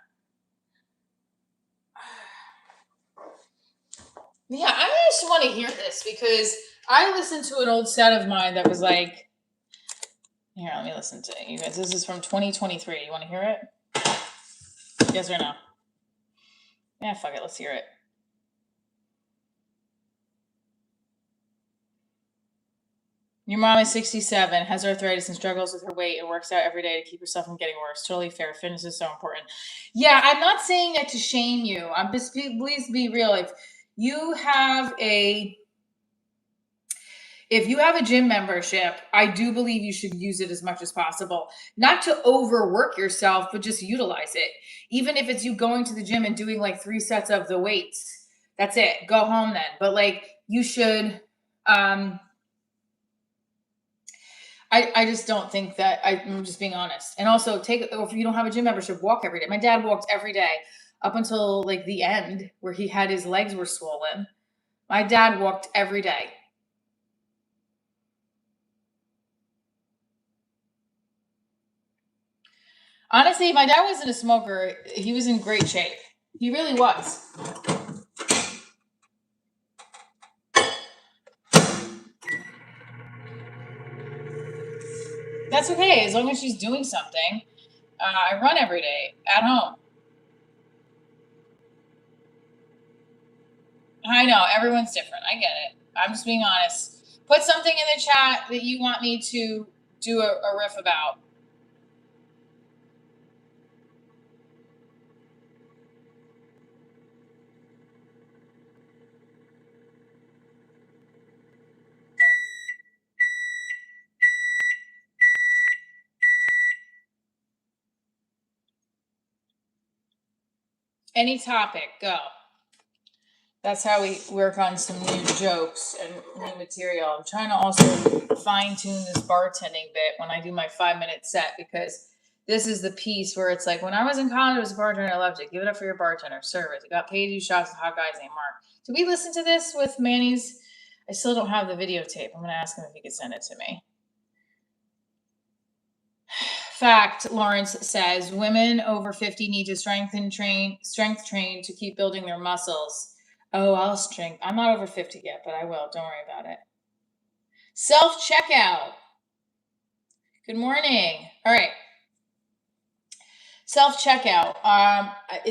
Yeah, I just want to hear this because I listened to an old set of mine that was like. Here, let me listen to it. You guys, this is from 2023. You want to hear it? Yes or no? Yeah, fuck it. Let's hear it. Your mom is 67, has arthritis and struggles with her weight and works out every day to keep herself from getting worse. Totally fair. Fitness is so important. Yeah, I'm not saying that to shame you. I'm just, please be real. If you have a gym membership, I do believe you should use it as much as possible. Not to overwork yourself, but just utilize it. Even if it's you going to the gym and doing like 3 sets of the weights, that's it. Go home then. But like you should, I just don't think that. I'm just being honest. And also if you don't have a gym membership, walk every day. My dad walked every day up until like the end where he had his legs were swollen. My dad walked every day. Honestly, my dad wasn't a smoker. He was in great shape. He really was. That's okay, as long as she's doing something. I run every day at home. I know, everyone's different. I get it. I'm just being honest. Put something in the chat that you want me to do a riff about. Any topic, go. That's how we work on some new jokes and new material. I'm trying to also fine tune this bartending bit when I do my 5-minute set, because this is the piece where it's like, when I was in college, I was a bartender. I loved it. Give it up for your bartender. Service. I got paid to do shots with hot guys named Mark. Did we listen to this with Manny's? I still don't have the videotape. I'm going to ask him if he could send it to me. Fact, Lawrence says, women over 50 need to strength train to keep building their muscles. Oh, I'll strength. I'm not over 50 yet, but I will. Don't worry about it. Self-checkout. Good morning. All right. Self-checkout.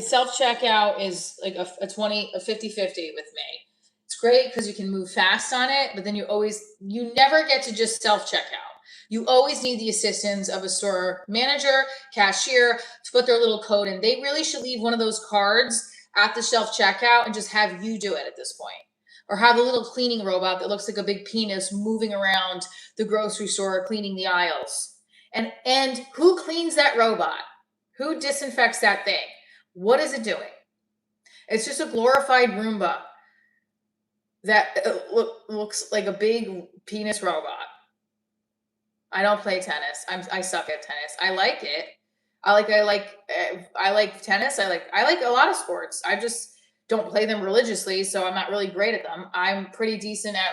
Self-checkout is like a 50-50 with me. It's great because you can move fast on it, but then you never get to just self-checkout. You always need the assistance of a store manager, cashier to put their little code in. They really should leave one of those cards at the self-checkout and just have you do it at this point. Or have a little cleaning robot that looks like a big penis moving around the grocery store cleaning the aisles. And who cleans that robot? Who disinfects that thing? What is it doing? It's just a glorified Roomba that looks like a big penis robot. I don't play tennis. I suck at tennis. I like it. I like tennis. I like a lot of sports. I just don't play them religiously, so I'm not really great at them. I'm pretty decent at.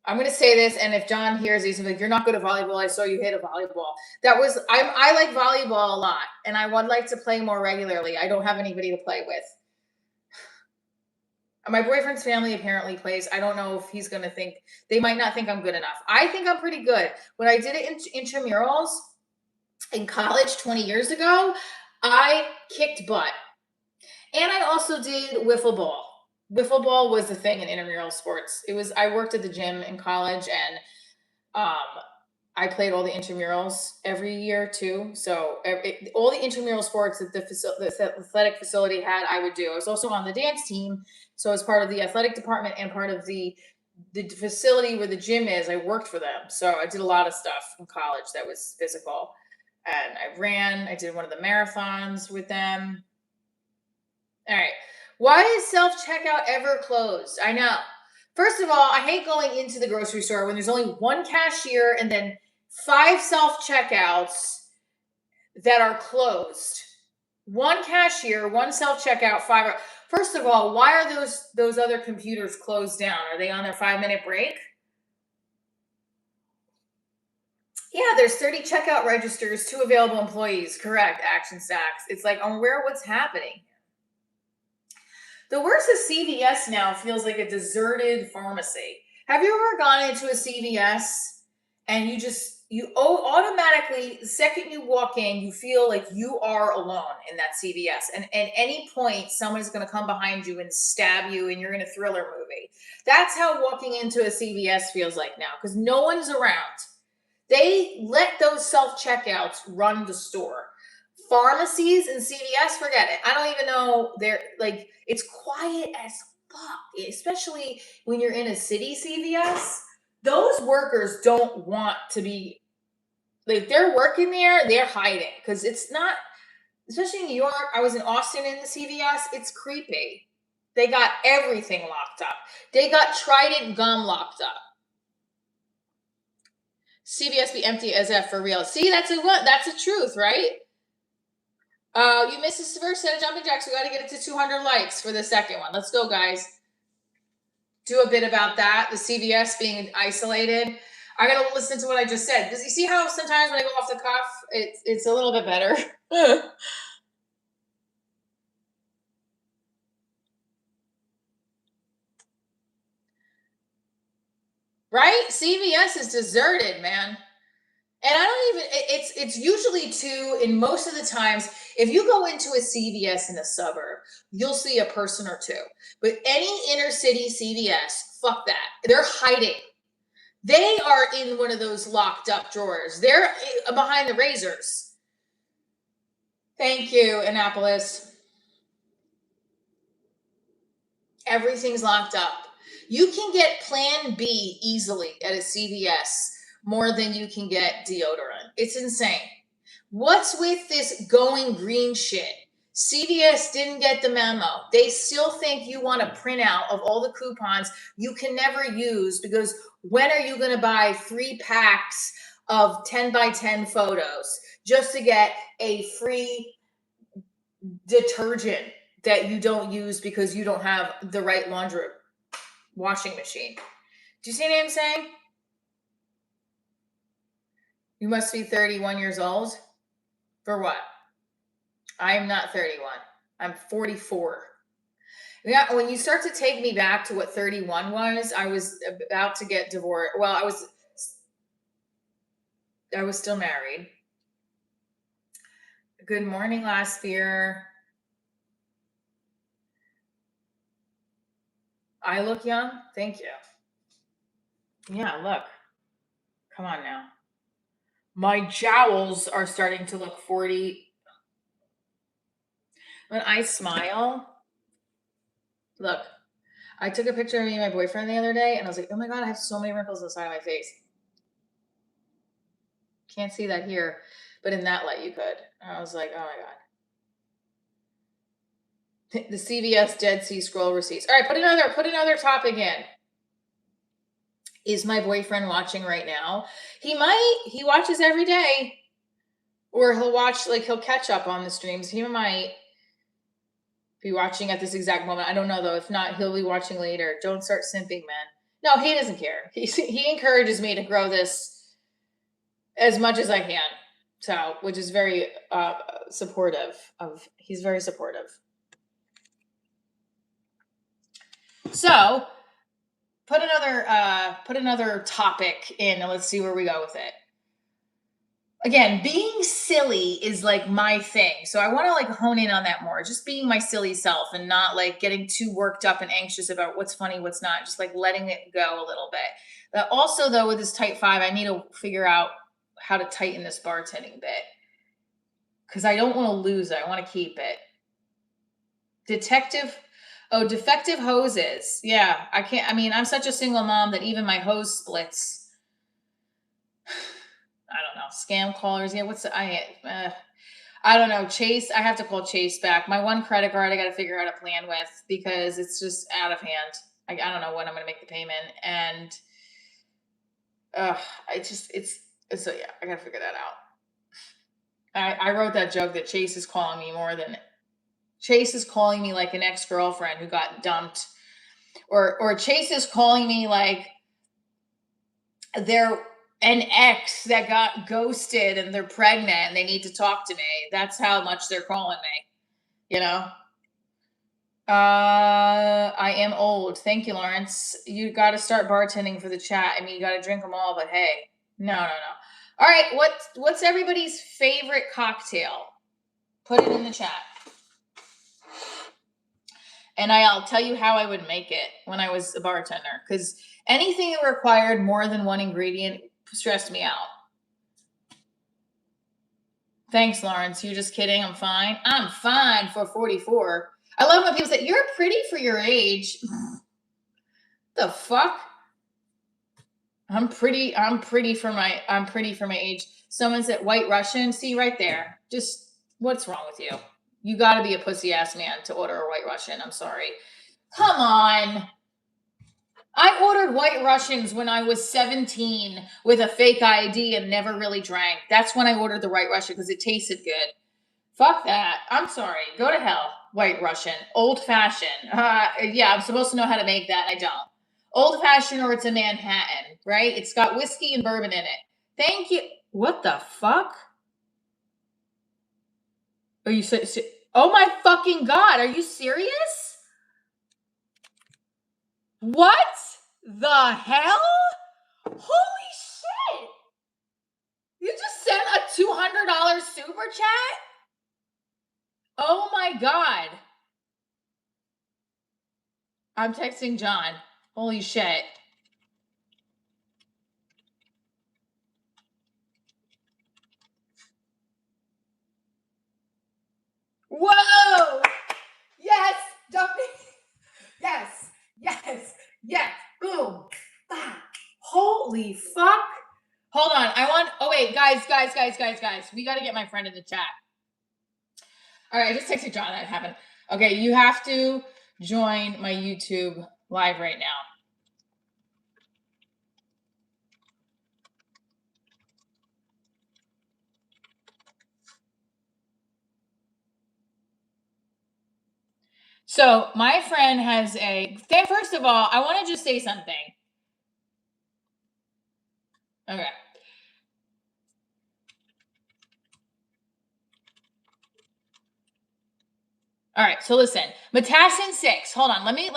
I'm going to say this, and if John hears these, he's like, "You're not good at volleyball. I saw you hit a volleyball." I like volleyball a lot, and I would like to play more regularly. I don't have anybody to play with. My boyfriend's family apparently plays. I don't know if he's going to think, they might not think I'm good enough. I think I'm pretty good. When I did it in intramurals in college 20 years ago, I kicked butt. And I also did wiffle ball. Wiffle ball was the thing in intramural sports. I worked at the gym in college, and I played all the intramurals every year too. So all the intramural sports that the athletic facility had, I would do. I was also on the dance team. So as part of the athletic department and part of the facility where the gym is, I worked for them. So I did a lot of stuff in college that was physical. And I did one of the marathons with them. All right. Why is self-checkout ever closed? I know. First of all, I hate going into the grocery store when there's only one cashier and then 5 self-checkouts that are closed. One cashier, one self-checkout, 5. First of all, why are those other computers closed down? Are they on their 5-minute break? Yeah, there's 30 checkout registers, 2 available employees. Correct, Action Stacks. It's like, what's happening? The worst is CVS now feels like a deserted pharmacy. Have you ever gone into a CVS and you automatically, the second you walk in, you feel like you are alone in that CVS. And at any point, someone is going to come behind you and stab you and you're in a thriller movie. That's how walking into a CVS feels like now, because no one's around. They let those self-checkouts run the store. Pharmacies and CVS, forget it. I don't even know. They're like, it's quiet as fuck, especially when you're in a city CVS. Those workers don't want to be, like, they're working there, they're hiding because it's not, especially in New York. I was in Austin in the CVS. It's creepy. They got everything locked up. They got Trident gum locked up. CVS be empty as F for real. See, that's a truth, right? You missed the first set of jumping jacks. We got to get it to 200 likes for the second one. Let's go, guys. Do a bit about that. The CVS being isolated. I got to listen to what I just said. Does you see how sometimes when I go off the cuff, it's a little bit better? Right? CVS is deserted, man. And I don't even, it's usually two, and most of the times, if you go into a CVS in a suburb, you'll see a person or two. But any inner city CVS, fuck that. They're hiding. They are in one of those locked up drawers. They're behind the razors. Thank you, Annapolis. Everything's locked up. You can get Plan B easily at a CVS more than you can get deodorant. It's insane. What's with this going green shit? CVS didn't get the memo. They still think you want a printout of all the coupons you can never use, because when are you going to buy 3 packs of 10 by 10 photos just to get a free detergent that you don't use because you don't have the right laundry washing machine? Do you see what I'm saying? You must be 31 years old. For what? I am not 31. I'm 44. Yeah, when you start to take me back to what 31 was, I was about to get divorced. Well, I was still married. Good morning, last beer. I look young? Thank you. Yeah, look. Come on now. My jowls are starting to look 40. When I smile, look, I took a picture of me and my boyfriend the other day, and I was like, oh my God, I have so many wrinkles on the side of my face. Can't see that here, but in that light you could. And I was like, oh my God. The CVS Dead Sea Scroll receipts. All right, put another topic in. Is my boyfriend watching right now? He watches every day. Or he'll catch up on the streams. He might be watching at this exact moment. I don't know though. If not, he'll be watching later. Don't start simping, man. No, he doesn't care. He encourages me to grow this as much as I can. So, which is very supportive of. He's very supportive. So, put another topic in, and let's see where we go with it. Again, being silly is like my thing. So I want to like hone in on that more. Just being my silly self and not like getting too worked up and anxious about what's funny, what's not. Just like letting it go a little bit. But also though, with this type 5, I need to figure out how to tighten this bartending bit. Because I don't want to lose it. I want to keep it. Defective hoses. Yeah, I can't. I mean, I'm such a single mom that even my hose splits. I don't know. Scam callers. Yeah, I don't know. Chase, I have to call Chase back. My one credit card I got to figure out a plan with because it's just out of hand. I don't know when I'm going to make the payment. And so yeah, I got to figure that out. I wrote that joke that Chase is calling me like an ex-girlfriend who got dumped. Or Chase is calling me like they're an ex that got ghosted and they're pregnant and they need to talk to me. That's how much they're calling me, you know? I am old. Thank you, Lawrence. You got to start bartending for the chat. I mean, you got to drink them all, but hey, no. All right. What's everybody's favorite cocktail? Put it in the chat. And I'll tell you how I would make it when I was a bartender, because anything that required more than one ingredient stressed me out. Thanks, Lawrence. You're just kidding. I'm fine. I'm fine for 44. I love when people say, you're pretty for your age. The fuck? I'm pretty for my age. Someone said White Russian. See right there. Just what's wrong with you? You got to be a pussy ass man to order a White Russian. I'm sorry. Come on. I ordered White Russians when I was 17 with a fake ID and never really drank. That's when I ordered the White Russian because it tasted good. Fuck that. I'm sorry. Go to hell. White Russian. Old fashioned. Yeah, I'm supposed to know how to make that. I don't. Old fashioned, or it's a Manhattan, right? It's got whiskey and bourbon in it. Thank you. What the fuck? Are you oh my fucking God. Are you serious? What the hell? Holy shit. You just sent a $200 super chat? Oh my God. I'm texting John. Holy shit. Whoa! Yes! Dumping. Yes! Yes! Yes! Boom! Ah. Holy fuck! Hold on. Oh wait, guys. We gotta get my friend in the chat. All right, I just texted John that happened. Okay, you have to join my YouTube live right now. So my friend has first of all, I want to just say something. Okay. All right, so listen, Matassin6. Hold on, let me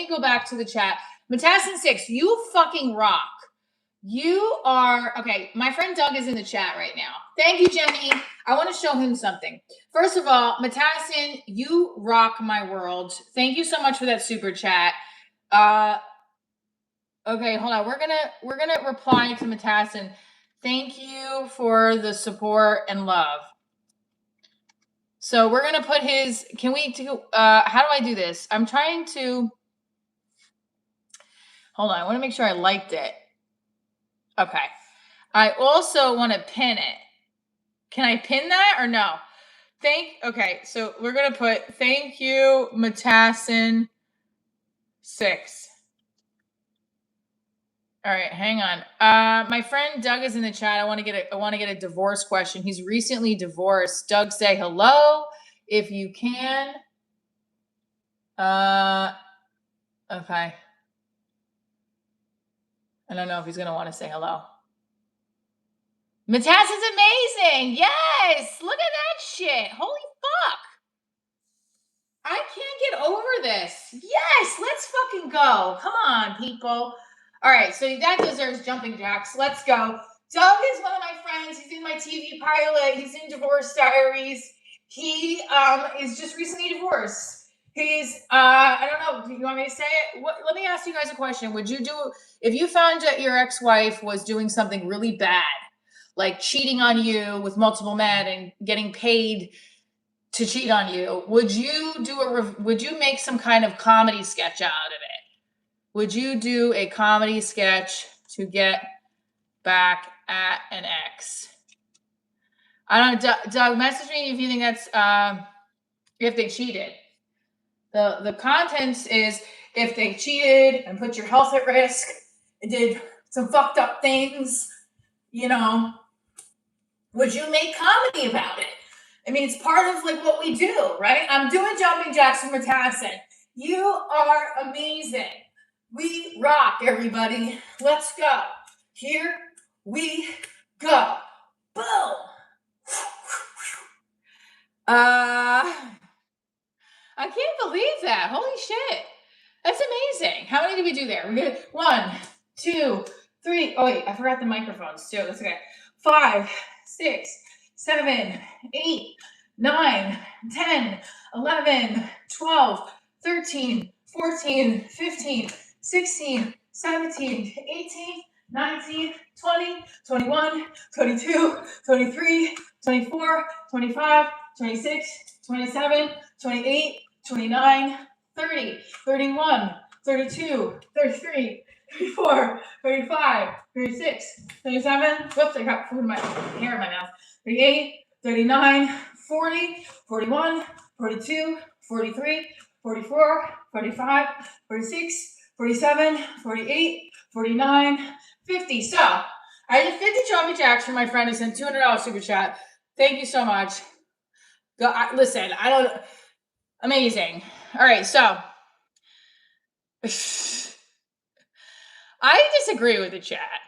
go back to the chat. Matassin6, you fucking rock. You are okay. My friend Doug is in the chat right now. Thank you, Jenny. I want to show him something. First of all, Matassin, you rock my world. Thank you so much for that super chat. Okay, hold on. We're gonna reply to Matassin. Thank you for the support and love. So we're gonna put his. Can we do? How do I do this? I'm trying to. Hold on. I want to make sure I liked it. Okay. I also want to pin it. Can I pin that or no? Okay, so we're gonna put thank you, Matassin 6. All right, hang on. My friend Doug is in the chat. I want to get a divorce question. He's recently divorced. Doug, say hello if you can. Okay. I don't know if he's gonna want to say hello. Matassin's amazing. Yes, look at that shit. Holy fuck. I can't get over this. Yes, let's fucking go. Come on, people. All right, so that deserves jumping jacks. Let's go. Doug is one of my friends. He's in my TV pilot. He's in Divorce Diaries. He is just recently divorced. He's I don't know. Do you want me to say it? Let me ask you guys a question. Would you do if you found that your ex-wife was doing something really bad, like cheating on you with multiple men and getting paid to cheat on you? Would you make some kind of comedy sketch out of it? Would you do a comedy sketch to get back at an ex? I don't know, Doug, message me if you think that's if they cheated. The contents is if they cheated and put your health at risk and did some fucked up things, would you make comedy about it? I mean, it's part of like what we do, right? I'm doing jumping jacks from Matassin. You are amazing. We rock, everybody. Let's go. Here we go. Boom. I can't believe that. Holy shit. That's amazing. How many did we do there? We're good. 1, 2, 3. Oh wait, I forgot the microphones too. That's okay. 5, 6, 7, 8, 9, 10, 11, 12, 13, 14, 15, 16, 17, 18, 19, 20, 21, 22, 23, 24, 25, 26, 27, 28, 29, 30, 31, 32, 33, 34, 35, 36, 37. Whoops, I got food in my hair in my mouth. 38, 39, 40, 41, 42, 43, 44, 45, 46, 47, 48, 49, 50. So I did 50 jumping jacks for my friend who sent $200 super chat. Thank you so much. Listen, amazing. All right, so I disagree with the chat.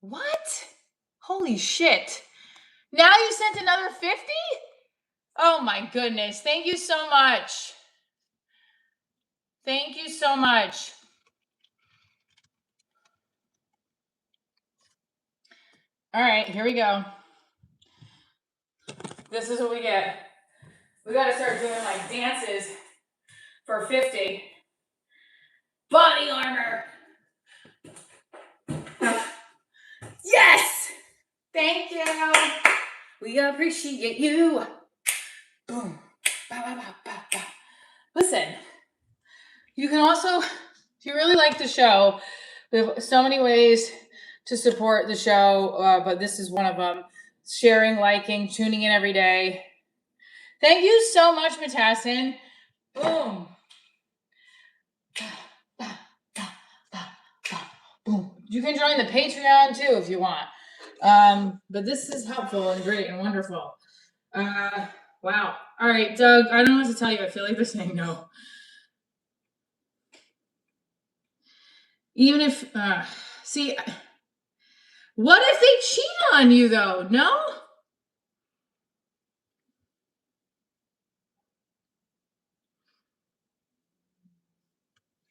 What? Holy shit. Now you sent another 50? Oh my goodness. Thank you so much. Thank you so much. All right, here we go. This is what we get. We got to start doing like dances for 50. Body armor. Yes! Thank you. We appreciate you. Boom. Bow, bow, bow, bow, bow. Listen, you can also, if you really like the show, we have so many ways to support the show, but this is one of them. Sharing, liking, tuning in every day. Thank you so much, Matassin. Boom. Boom. You can join the Patreon too if you want. But this is helpful and great and wonderful. Wow. All right, Doug, I don't know what to tell you. I feel like they're saying no. Even if, see, what if they cheat on you though? No?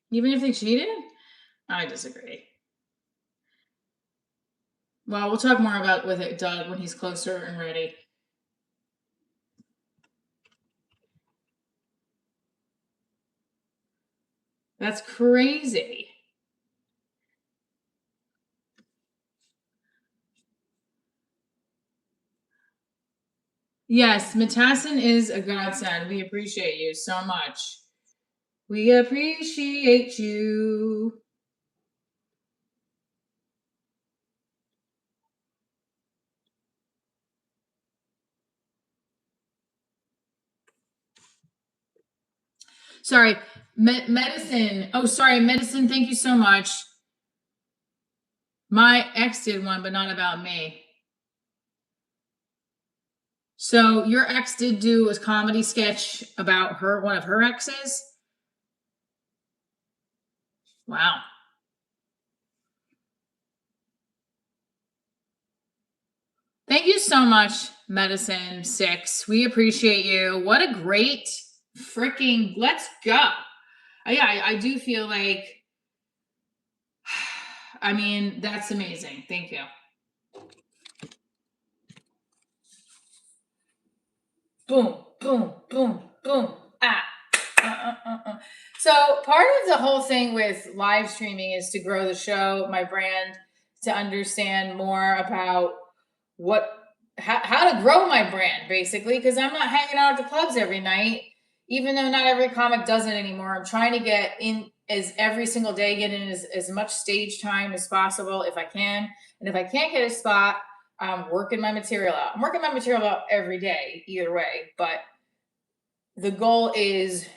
Even if they cheated? I disagree. Well, we'll talk more about with it, Doug, when he's closer and ready. That's crazy. Yes, Matassin is a godsend. We appreciate you so much. We appreciate you. Sorry, medicine. Oh, sorry, medicine. Thank you so much. My ex did one, but not about me. So your ex did do a comedy sketch about her, one of her exes. Wow. Thank you so much, Medicine 6. We appreciate you. What a great freaking let's go. Yeah, I do feel like, I mean, that's amazing. Thank you. Boom, boom, boom, boom. Ah. So part of the whole thing with live streaming is to grow the show, my brand, to understand more about how to grow my brand, basically, because I'm not hanging out at the clubs every night, even though not every comic does it anymore. I'm trying to get in as every single day, get in as much stage time as possible if I can. And if I can't get a spot, I'm working my material out. I'm working my material out every day, either way. But the goal is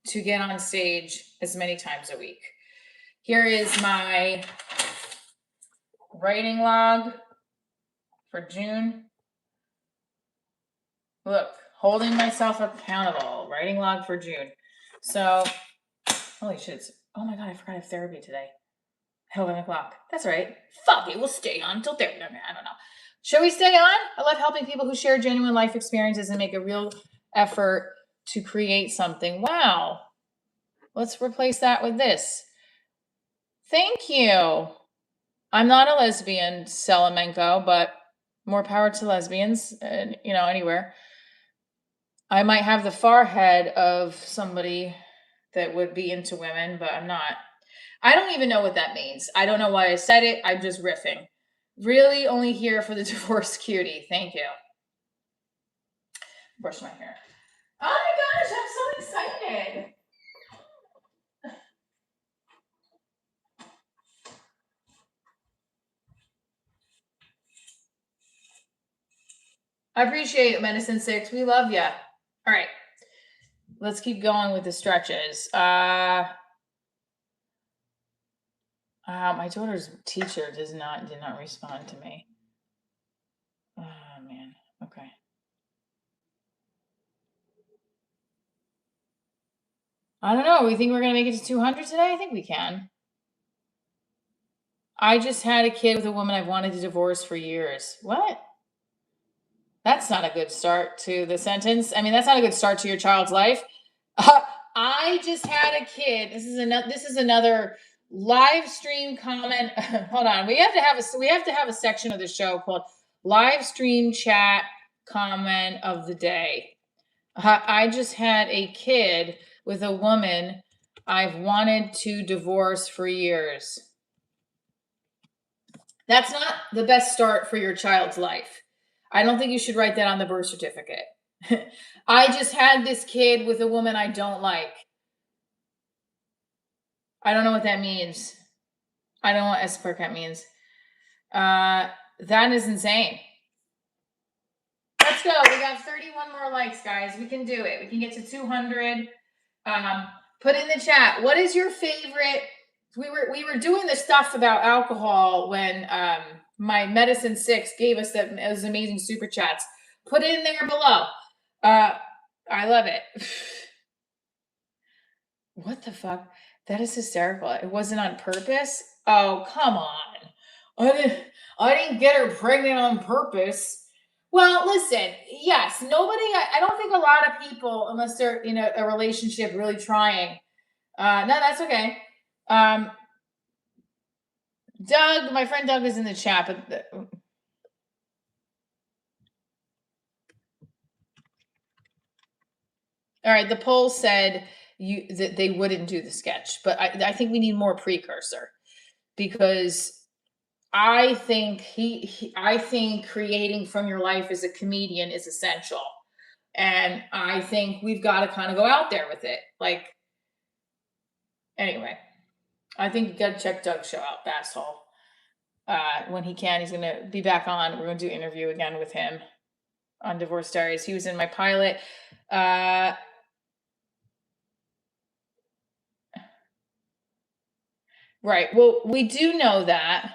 to get on stage as many times a week. Here is my writing log for June. Look, holding myself accountable. Writing log for June. So, holy shit. Oh my God, I forgot I have therapy today. At 11 o'clock. That's right. Fuck it, we'll stay on until therapy. I don't know. Should we stay on? I love helping people who share genuine life experiences and make a real effort to create something. Wow. Let's replace that with this. Thank you. I'm not a lesbian, Salamanco, but more power to lesbians, anywhere. I might have the far head of somebody that would be into women, but I'm not. I don't even know what that means. I don't know why I said it. I'm just riffing. Really only here for the divorce cutie. Thank you. Brush my hair. Oh my gosh, I'm so excited. I appreciate it, Medicine 6. We love you. All right. Let's keep going with the stretches. My daughter's teacher did not respond to me. Oh man. Okay. I don't know. We think we're gonna make it to 200 today? I think we can. I just had a kid with a woman I've wanted to divorce for years. What? That's not a good start to the sentence. I mean, that's not a good start to your child's life. I just had a kid. This is another live stream comment. Hold on. We have to have a section of the show called live stream chat comment of the day. I just had a kid with a woman I've wanted to divorce for years. That's not the best start for your child's life. I don't think you should write that on the birth certificate. I just had this kid with a woman I don't like. I don't know what that means. I don't know what Espercat means. That is insane. Let's go. We got 31 more likes, guys. We can do it. We can get to 200. Put in the chat. What is your favorite? We were doing the stuff about alcohol when my Medicine 6 gave us those amazing super chats. Put it in there below. I love it. What the fuck? That is hysterical. It wasn't on purpose. Oh, come on. I didn't get her pregnant on purpose. Well, listen, yes, I don't think a lot of people, unless they're in a relationship really trying. No, that's okay. Doug, my friend Doug is in the chat, but all right, the poll said that they wouldn't do the sketch, but I think we need more precursor because I think I think creating from your life as a comedian is essential. And I think we've got to kind of go out there with it. Like, anyway, I think you got to check Doug's show out, Bass Hole. When he can, he's going to be back on. We're going to do an interview again with him on Divorce Diaries. He was in my pilot. Right. Well, we do know that.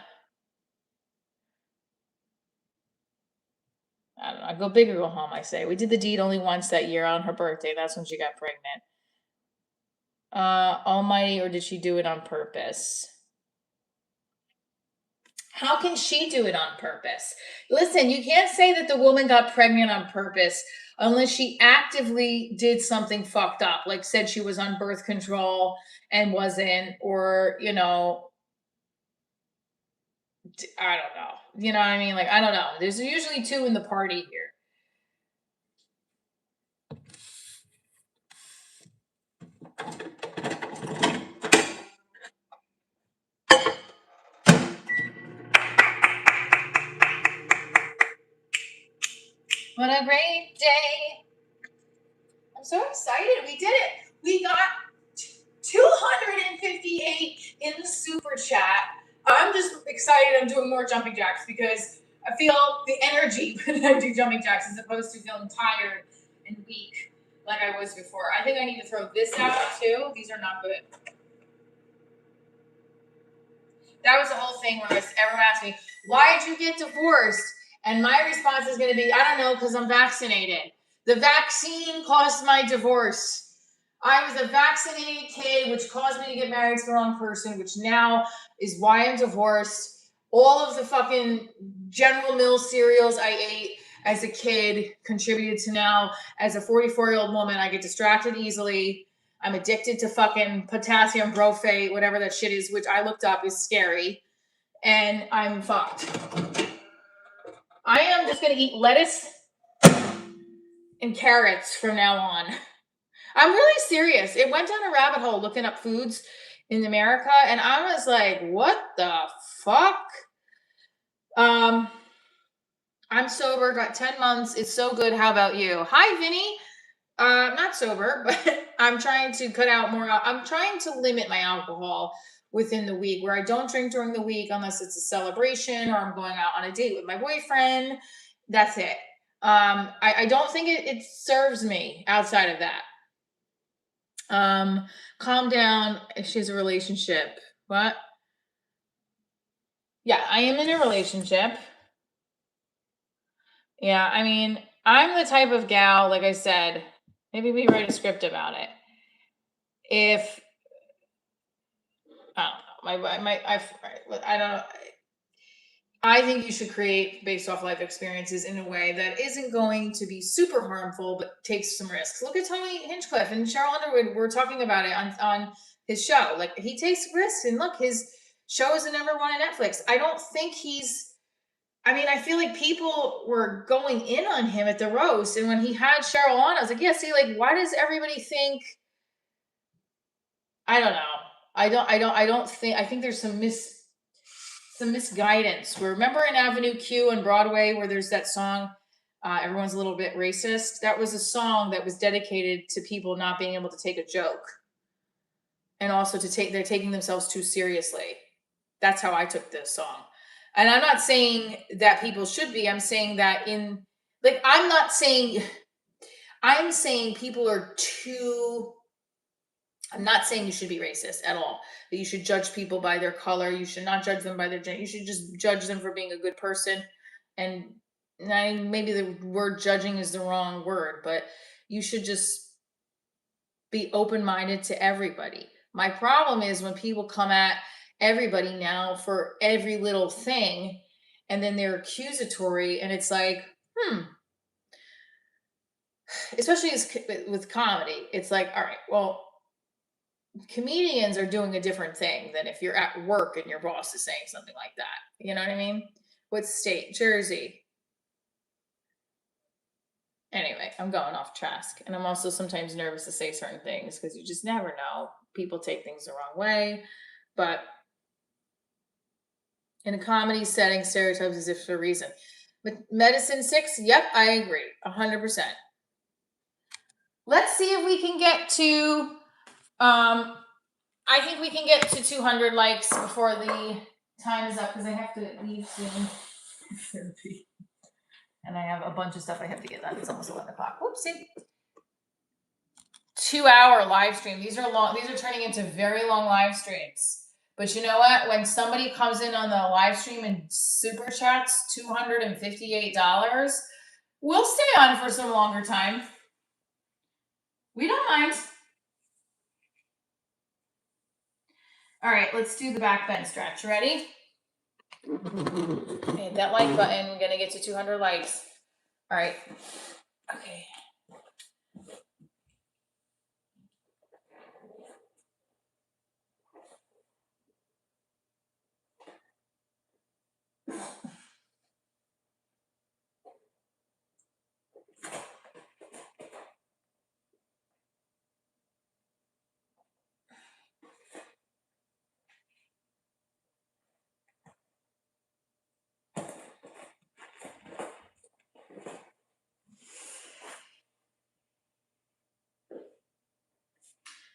I don't know. I go big or go home, I say. We did the deed only once that year on her birthday. That's when she got pregnant. Almighty, or did she do it on purpose? How can she do it on purpose? Listen, you can't say that the woman got pregnant on purpose unless she actively did something fucked up, like said she was on birth control and wasn't, or, I don't know. You know what I mean? Like, I don't know. There's usually two in the party here. What a great day. I'm so excited. We did it. We got 258 in the super chat. I'm just excited I'm doing more jumping jacks because I feel the energy when I do jumping jacks as opposed to feeling tired and weak like I was before. I think I need to throw this out too. These are not good. That was the whole thing where everyone asked me, why did you get divorced? And my response is going to be, I don't know, because I'm vaccinated. The vaccine caused my divorce. I was a vaccinated kid, which caused me to get married to the wrong person, which now is why I'm divorced. All of the fucking General Mills cereals I ate as a kid contributed to now, as a 44-year-old woman, I get distracted easily. I'm addicted to fucking potassium bromate, whatever that shit is, which I looked up is scary. And I'm fucked. I am just going to eat lettuce and carrots from now on. I'm really serious. It went down a rabbit hole looking up foods in America, and I was like, what the fuck? I'm sober, got 10 months. It's so good. How about you? Hi, Vinny. I'm not sober, but I'm trying to cut out more. I'm trying to limit my alcohol within the week, where I don't drink during the week unless it's a celebration or I'm going out on a date with my boyfriend. That's it. I don't think it serves me outside of that. Calm down. She has a relationship. What? Yeah, I am in a relationship. Yeah, I mean, I'm the type of gal, like I said, maybe we write a script about it. If I don't know, I don't know. I think you should create based off life experiences in a way that isn't going to be super harmful, but takes some risks. Look at Tony Hinchcliffe and Cheryl Underwood. We're talking about it on his show. Like, he takes risks, and look, his show is the number one on Netflix. I don't think he's. I mean, I feel like people were going in on him at the roast, and when he had Cheryl on, I was like, yeah, see, like, why does everybody think? I don't know. I don't think. I think there's some misguidance. Remember in Avenue Q and Broadway where there's that song, "Everyone's a Little Bit Racist." That was a song that was dedicated to people not being able to take a joke, and also they're taking themselves too seriously. That's how I took this song. And I'm not saying that people should be. I'm saying that I'm saying people are too. I'm not saying you should be racist at all. That you should judge people by their color. You should not judge them by their gender. You should just judge them for being a good person. And maybe the word judging is the wrong word, but you should just be open minded to everybody. My problem is when people come at everybody now for every little thing, and then they're accusatory, and it's like, especially with comedy, it's like, all right, well, comedians are doing a different thing than if you're at work and your boss is saying something like that. You know what I mean? What state? Jersey. Anyway, I'm going off track. And I'm also sometimes nervous to say certain things because you just never know. People take things the wrong way. But in a comedy setting, stereotypes is if for a reason. But Medicine 6, yep, I agree. 100%. Let's see if we can get to I think we can get to 200 likes before the time is up because I have to leave soon. And I have a bunch of stuff I have to get done. It's almost 11 o'clock. Whoopsie. 2-hour live stream. These are long. These are turning into very long live streams. But you know what? When somebody comes in on the live stream and super chats $258, we'll stay on for some longer time. We don't mind. All right, let's do the back bend stretch. Ready? Hit that like button. We're gonna get to 200 likes. All right. Okay.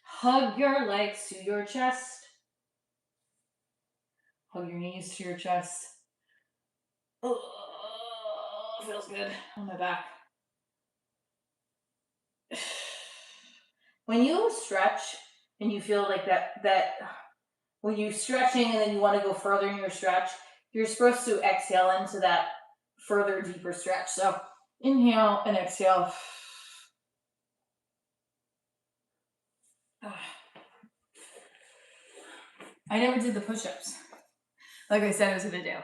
Hug your legs to your chest. Hug your knees to your chest. Oh, feels good on my back. When you stretch and you feel like that when you're stretching and then you want to go further in your stretch, you're supposed to exhale into that further, deeper stretch. So inhale and exhale. I never did the push-ups. Like I said I was going to do.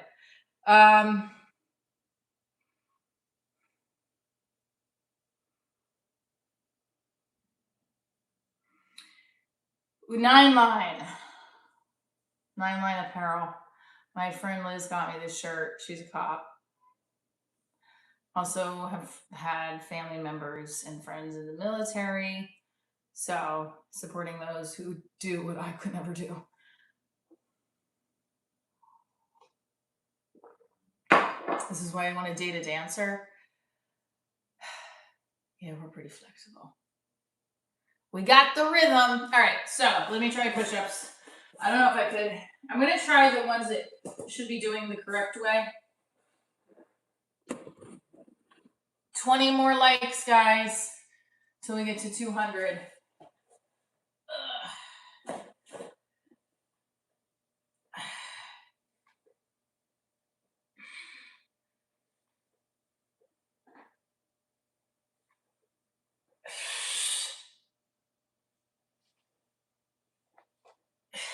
9 Line. 9 Line Apparel. My friend Liz got me this shirt. She's a cop. Also have had family members and friends in the military. So supporting those who do what I could never do. This is why I want to date a dancer. Yeah, we're pretty flexible. We got the rhythm. All right, so let me try push-ups. I don't know if I could. I'm going to try the ones that should be doing the correct way. 20 more likes, guys, till we get to 200.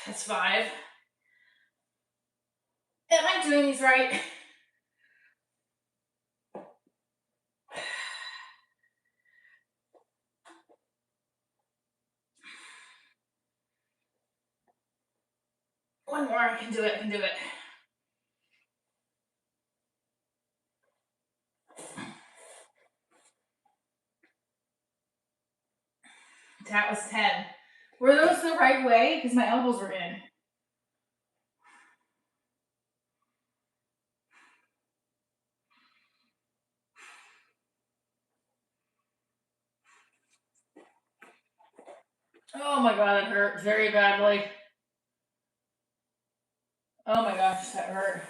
That's 5. Am I doing these right? worry, I can do it, I can do it. That was 10. Were those the right way? Because my elbows were in. Oh my god, it hurt very badly. Oh my gosh, that hurt.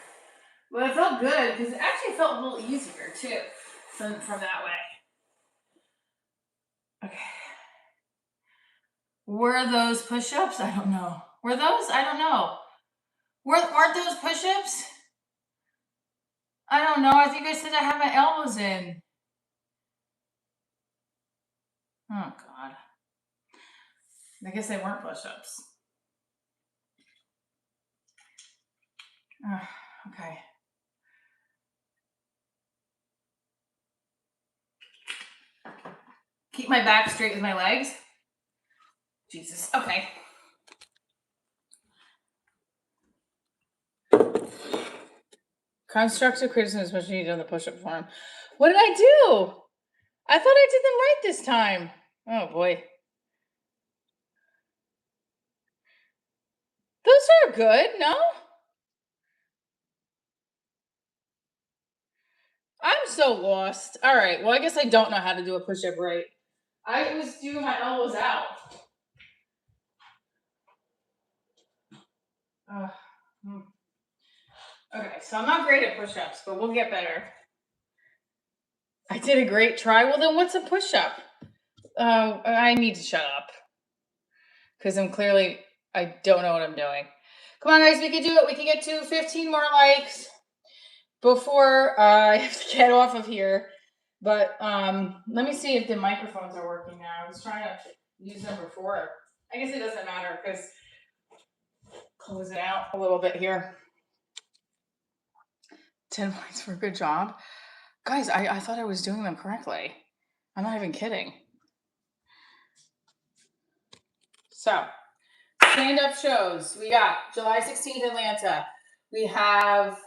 Well, it felt good because it actually felt a little easier too from that way. Okay. Were those push-ups? I don't know. Were those? I don't know. Weren't those push-ups? I don't know. I think I said I have my elbows in. Oh god. I guess they weren't push-ups. Okay. Keep my back straight with my legs. Jesus. Okay. Constructive criticism is what you need on the push-up form. What did I do? I thought I did them right this time. Oh boy. Those are good, no? I'm so lost. All right. Well, I guess I don't know how to do a push-up right. I was doing my elbows out. Okay, so I'm not great at push-ups, but we'll get better. I did a great try. Well, then what's a push-up? I need to shut up because I don't know what I'm doing. Come on, guys, we can do it. We can get to 15 more likes before I have to get off of here. But let me see if the microphones are working now. I was trying to use them before. I guess it doesn't matter because close it out a little bit here. 10 points for a good job. Guys, I thought I was doing them correctly. I'm not even kidding. So, stand-up shows. We got July 16th, Atlanta. We have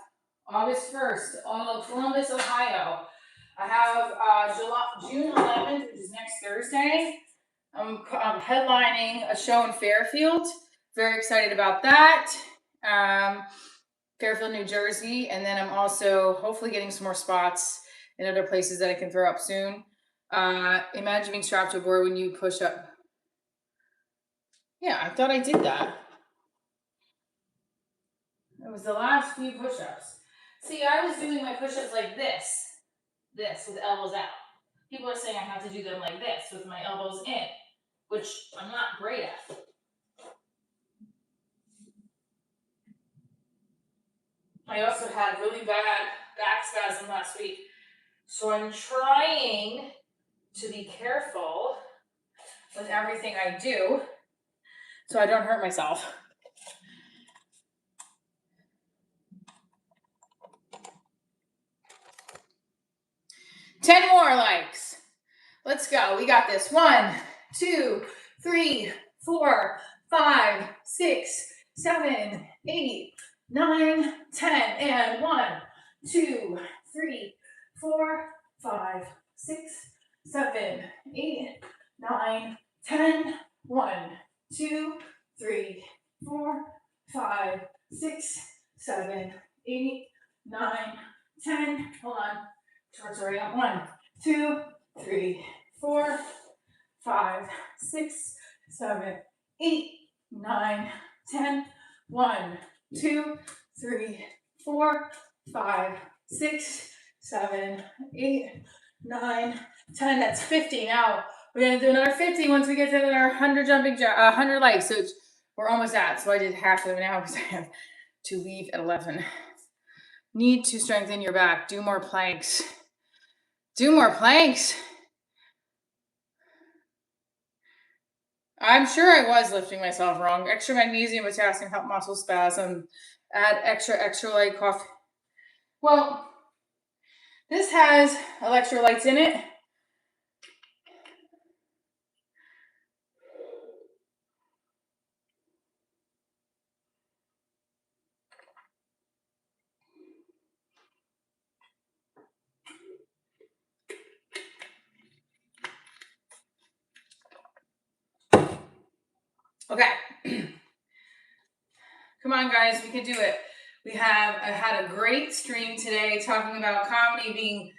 August 1st, Columbus, Ohio. I have June 11th, which is next Thursday. I'm headlining a show in Fairfield. Very excited about that. Fairfield, New Jersey. And then I'm also hopefully getting some more spots in other places that I can throw up soon. Imagine being strapped to a board when you push up. Yeah, I thought I did that. It was the last few push-ups. See, I was doing my push-ups like this with elbows out. People are saying I have to do them like this with my elbows in, which I'm not great at. I also had really bad back spasm last week, so I'm trying to be careful with everything I do so I don't hurt myself. Ten more likes. Let's go. We got this. 1, 2, 3, 4, 5, 6, 7, 8, 9, 10. And 1, 2, 3, 4, 5, 6, 7, 8, 9, 10. 1, 2, 3, 4, 5, 6, 7, 8, 9, 10. Hold on. Charts already on. 1, 2, 3, 4, 5, 6, 7, 8, 9, 10. 1, 2, 3, 4, 5, 6, 7, 8, 9, 10. That's 50. Now we're gonna do another 50 once we get to our 100 likes. So we're almost at. So I did half of them now because I have to leave at 11. Need to strengthen your back. Do more planks. Do more planks. I'm sure I was lifting myself wrong. Extra magnesium, potassium help muscle spasm. Add extra light coffee. Well, this has electrolytes in it. Okay. Come on, guys, we can do it. We have had a great stream today talking about comedy being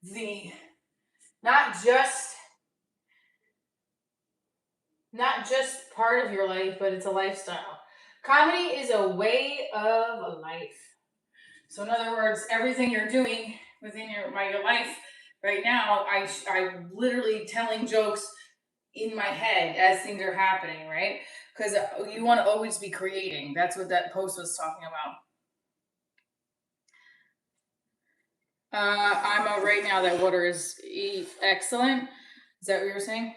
the not just part of your life, but it's a lifestyle. Comedy is a way of life. So, in other words, everything you're doing within your life right now, I'm literally telling jokes in my head as things are happening, right? Because you want to always be creating. That's what that post was talking about. I'm right now that water is excellent. Is that what you were saying?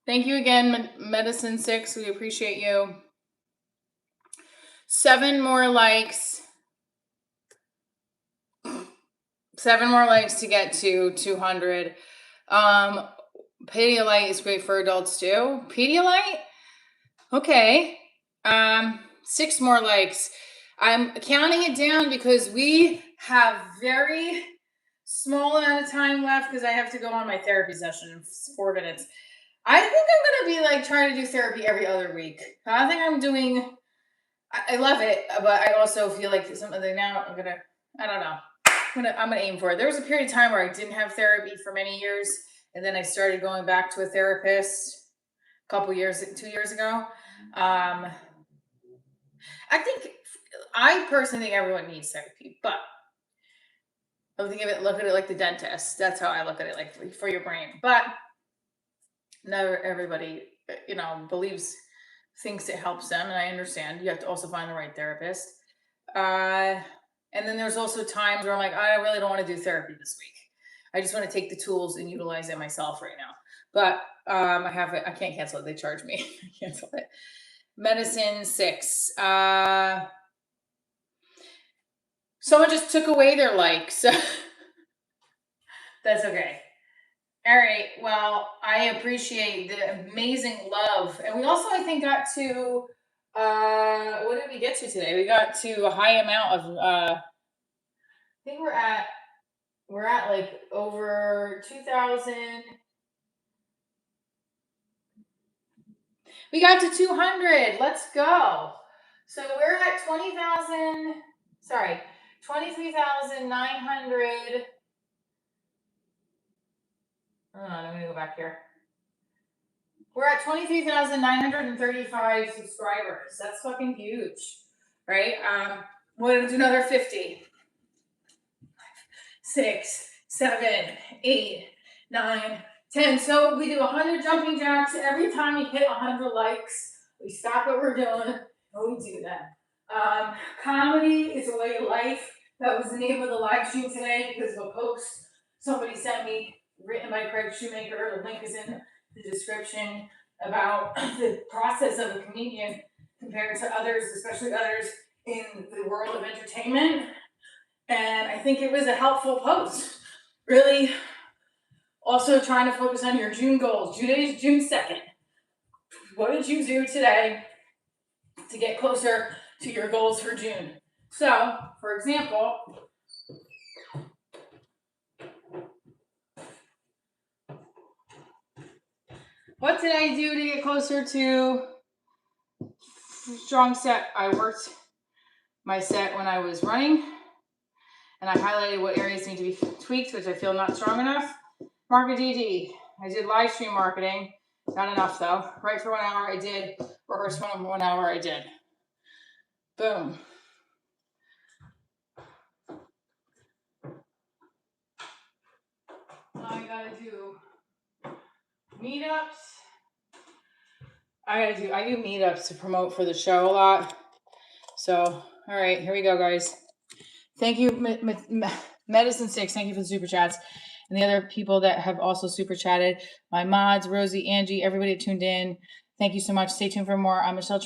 Thank you again, Medicine 6. We appreciate you. 7 more likes. 7 more likes to get to 200. Pedialyte is great for adults too. Pedialyte? Okay. 6 more likes. I'm counting it down because we have very small amount of time left because I have to go on my therapy session in 4 minutes. I think I'm gonna be like trying to do therapy every other week. I think I'm doing. I love it, but I also feel like something now. I don't know. I'm gonna aim for it. There was a period of time where I didn't have therapy for many years, and then I started going back to a therapist a couple years, 2 years ago. I think I personally think everyone needs therapy, but I look at it like the dentist. That's how I look at it, like for your brain. But not everybody, thinks it helps them, and I understand. You have to also find the right therapist. And then there's also times where I'm like, I really don't want to do therapy this week. I just want to take the tools and utilize it myself right now. But I have it. I can't cancel it. They charge me. I cancel it. Medicine 6. Someone just took away their likes. That's okay. All right. Well, I appreciate the amazing love. And we also, I think, got to what did we get to today? We got to a high amount of I think we're at like over 2,000. We got to 200. Let's go. So we're at 20,000. Sorry, 23,900. Hold on, I'm gonna go back here. We're at 23,935 subscribers. That's fucking huge, right? We're gonna do another 50. 6, 7, 8, 9, 10. So we do 100 jumping jacks every time we hit 100 likes. We stop what we're doing and we do that. Comedy is a way of life. That was the name of the live stream today because of a post somebody sent me, written by Craig Shoemaker. The link is in the description about the process of a comedian compared to others, especially others in the world of entertainment. And I think it was a helpful post. Really, also trying to focus on your June goals. Today's June 2nd. What did you do today to get closer to your goals for June? So, for example, what did I do to get closer to strong set? I worked my set when I was running, and I highlighted what areas need to be tweaked, which I feel not strong enough. Market DD. I did live stream marketing. Not enough though. Right for 1 hour I did. Rehearse 1 hour I did. Boom. I gotta do meetups. I do meetups to promote for the show a lot. So, all right, here we go, guys. Thank you, Medicine 6. Thank you for the super chats. And the other people that have also super chatted. My mods, Rosie, Angie, everybody tuned in. Thank you so much. Stay tuned for more. I'm Michelle.